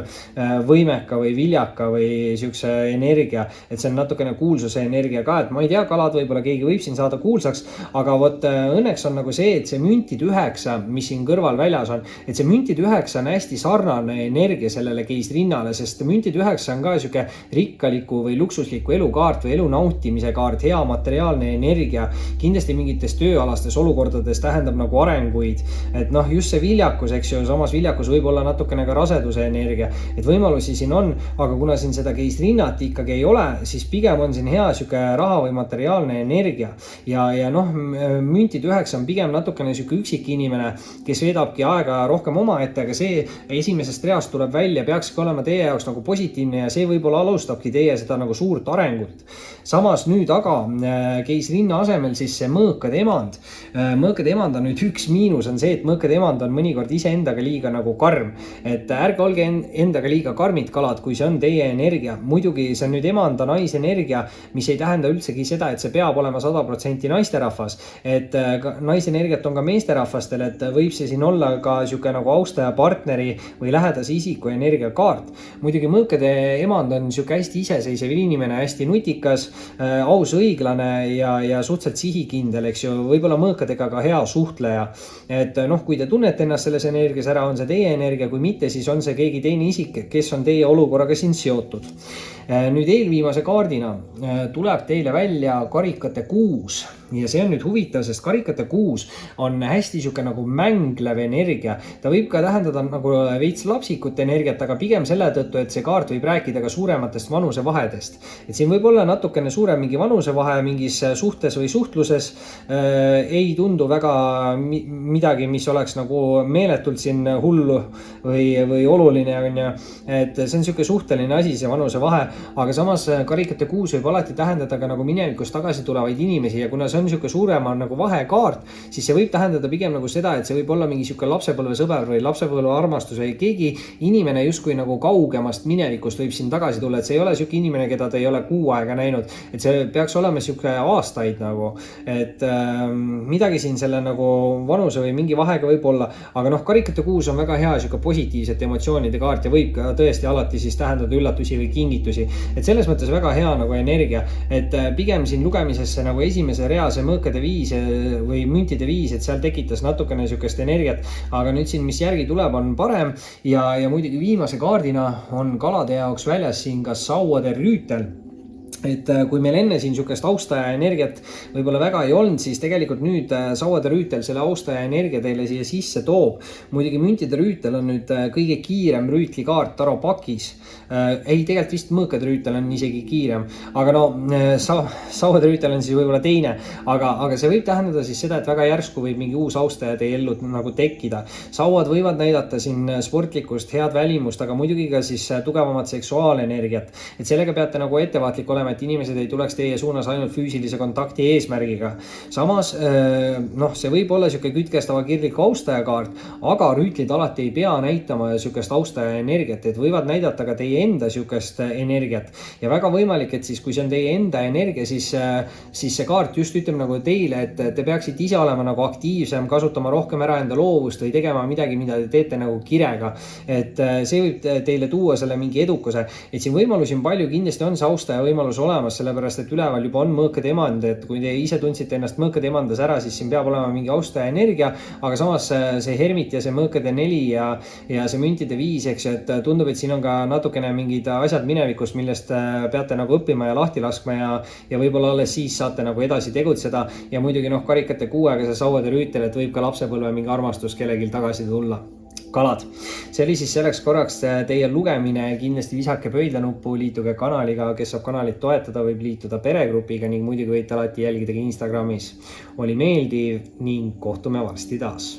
võimeka või viljaka või siukse energia, et see on natukene kuulsuse energia ka, et ma ei tea, kalad võib-olla keegi võib siin saada kuulsaks, aga vot õnneks on nagu see, et see müntide 9, mis siin kõrval väljas on, et see müntide 9 on hästi sarnane energia sellele keisrinnale, sest müntide 9 on ka siuke rikkaliku või luksusliku elukaart või elu nautimise kaart, hea materiaalne energia, kindlasti mingites tööalastes olukordades tähendab nagu arenguid, et noh, just see viljakus, eks ju, samas viljakus võib olla natukene ka raseduse energia, et võimalusi siin on, aga kuna siin seda keisrinnat ikkagi ei ole, siis pigem on siin hea siuke raha või materiaalne energia ja noh, müntide 9 on pigem natukene siuke üksik inimene, kes veedabki aega rohkem omaette, aga see esimesest reast tuleb välja, peakski olema teie jaoks nagu positiivne ja see võib-olla alustabki teie seda nagu suurt arengut. Samas nüüd aga keisrinna asemel siis see mõõkade emand. Mõõkade emand on nüüd üks miinus on see, et mõõkade emand on mõnikord ise endaga liiga nagu karm. Et ärge olge endaga liiga karmid kalad, kui see on teie energia. Muidugi see on nüüd emanda naisenergia, mis ei tähenda üldsegi seda, et see peab olema 100% naisterahvas. Et naisenergiat on ka meesterahvastel, et võib see siin olla ka siuke nagu austaja partneri või lähedase isiku energiakaart. Muidugi mõõkade emand on siuke hästi iseseisev inimene, hästi nutikas, aus, õiglane ja suhteliselt sihikindel, eks ju, võib-olla mõõkadega ka hea suhtleja. Et noh, kui te tunnete ennast selles energias ära, on see teie energia, kui mitte, siis on see keegi teine isik, kes on teie olukorraga siin seotud. Nüüd eelviimase kaardina tuleb teile välja karikate 6 ja see on nüüd huvitav, sest karikate 6 on hästi siuke nagu mänglev energia. Ta võib ka tähendada nagu veits lapsikut energiat, aga pigem selle tõttu, et see kaart võib rääkida ka suurematest vanusevahedest. Et siin võib olla natukene suurem mingi vanusevahe mingis suhtes või suhtluses. Ei tundu väga midagi, mis oleks nagu meeletult siin hullu või oluline on ju. Et see on siuke suhteline asi, see vanusevahe. Aga samas karikate 6 võib alati tähendada ka nagu minevikust tagasi tulevaid inimesi ja kuna see on siuke suurema nagu vahekaart, siis see võib tähendada pigem nagu seda, et see võib olla mingi siuke lapsepõlvesõber või lapsepõlve armastus või keegi inimene justkui nagu kaugemast minevikust võib siin tagasi tulla, et see ei ole siuke inimene, keda te ei ole kuu aega näinud, et see peaks olema siuke aastaid nagu, et midagi siin selle nagu vanuse või mingi vahega võib olla, aga noh, karikate 6 on väga hea siuke positiivsete emotsioonide kaart ja võib ka tõesti alati siis tähendada üllatusi või kingitusi. Et selles mõttes väga hea nagu energia, et pigem siin lugemisesse nagu esimese rea see mõõkade 5 või müntide 5, et seal tekitas natukene siukest energiat, aga nüüd siin, mis järgi tuleb, on parem ja muidugi viimase kaardina on kalade jaoks väljas siin ka sauade rüütel. Et kui meil enne siin siukest austaja energiat võib-olla väga ei olnud, siis tegelikult nüüd sauade rüütel selle austaja energia teile siia sisse toob. Muidugi müntide rüütel on nüüd kõige kiirem rüütlikaart Taro pakis. Ei, tegelikult vist mõõkade rüütel on isegi kiirem, aga no sauade rüütel on siis võib-olla teine, aga see võib tähendada siis seda, et väga järsku võib mingi uus austaja teie ellu nagu tekkida. Sauad võivad näidata siin sportlikust, head välimust, aga muidugi ka siis tugevamat seksuaalenergiat. Et sellega peate nagu ettevaatlik olema, et inimesed ei tuleks teie suunas ainult füüsilise kontakti eesmärgiga. Samas, noh, see võib olla siuke kütkestava kirgliku austaja kaart, aga rüütlid alati ei pea näitama siukest austaja energiat, et võivad näidata ka teie enda siukest energiat. Ja väga võimalik, et siis kui see on teie enda energia, siis see kaart just ütleb nagu teile, et te peaksite ise olema nagu aktiivsem, kasutama rohkem ära enda loovust või tegema midagi, mida te teete nagu kirega. Et see võib teile tuua selle mingi edukuse, et siin võimalusi on palju, kindlasti on see austaja võimalus olemas, sellepärast et üleval juba on mõõkade emand, et kui te ise tundsite ennast mõõkade emandas ära, siis siin peab olema mingi austaja energia, aga samas see hermit ja see mõõkade 4 ja see müntide 5, eks, et tundub, et siin on ka natukene mingid asjad minevikust, millest peate nagu õppima ja lahti laskma ja võib-olla alles siis saate nagu edasi tegutseda ja muidugi noh, karikate 6-ga see sauade rüütel, et võib ka lapsepõlve mingi armastus kellelgi tagasi tulla. kalad. See oli siis selleks korraks teie lugemine, kindlasti visake pöidlanuppu, liituge kanaliga, kes saab kanalit toetada, võib liituda peregrupiga ning muidugi võite alati jälgida ka Instagramis. Oli meeldiv ning kohtume varsti taas.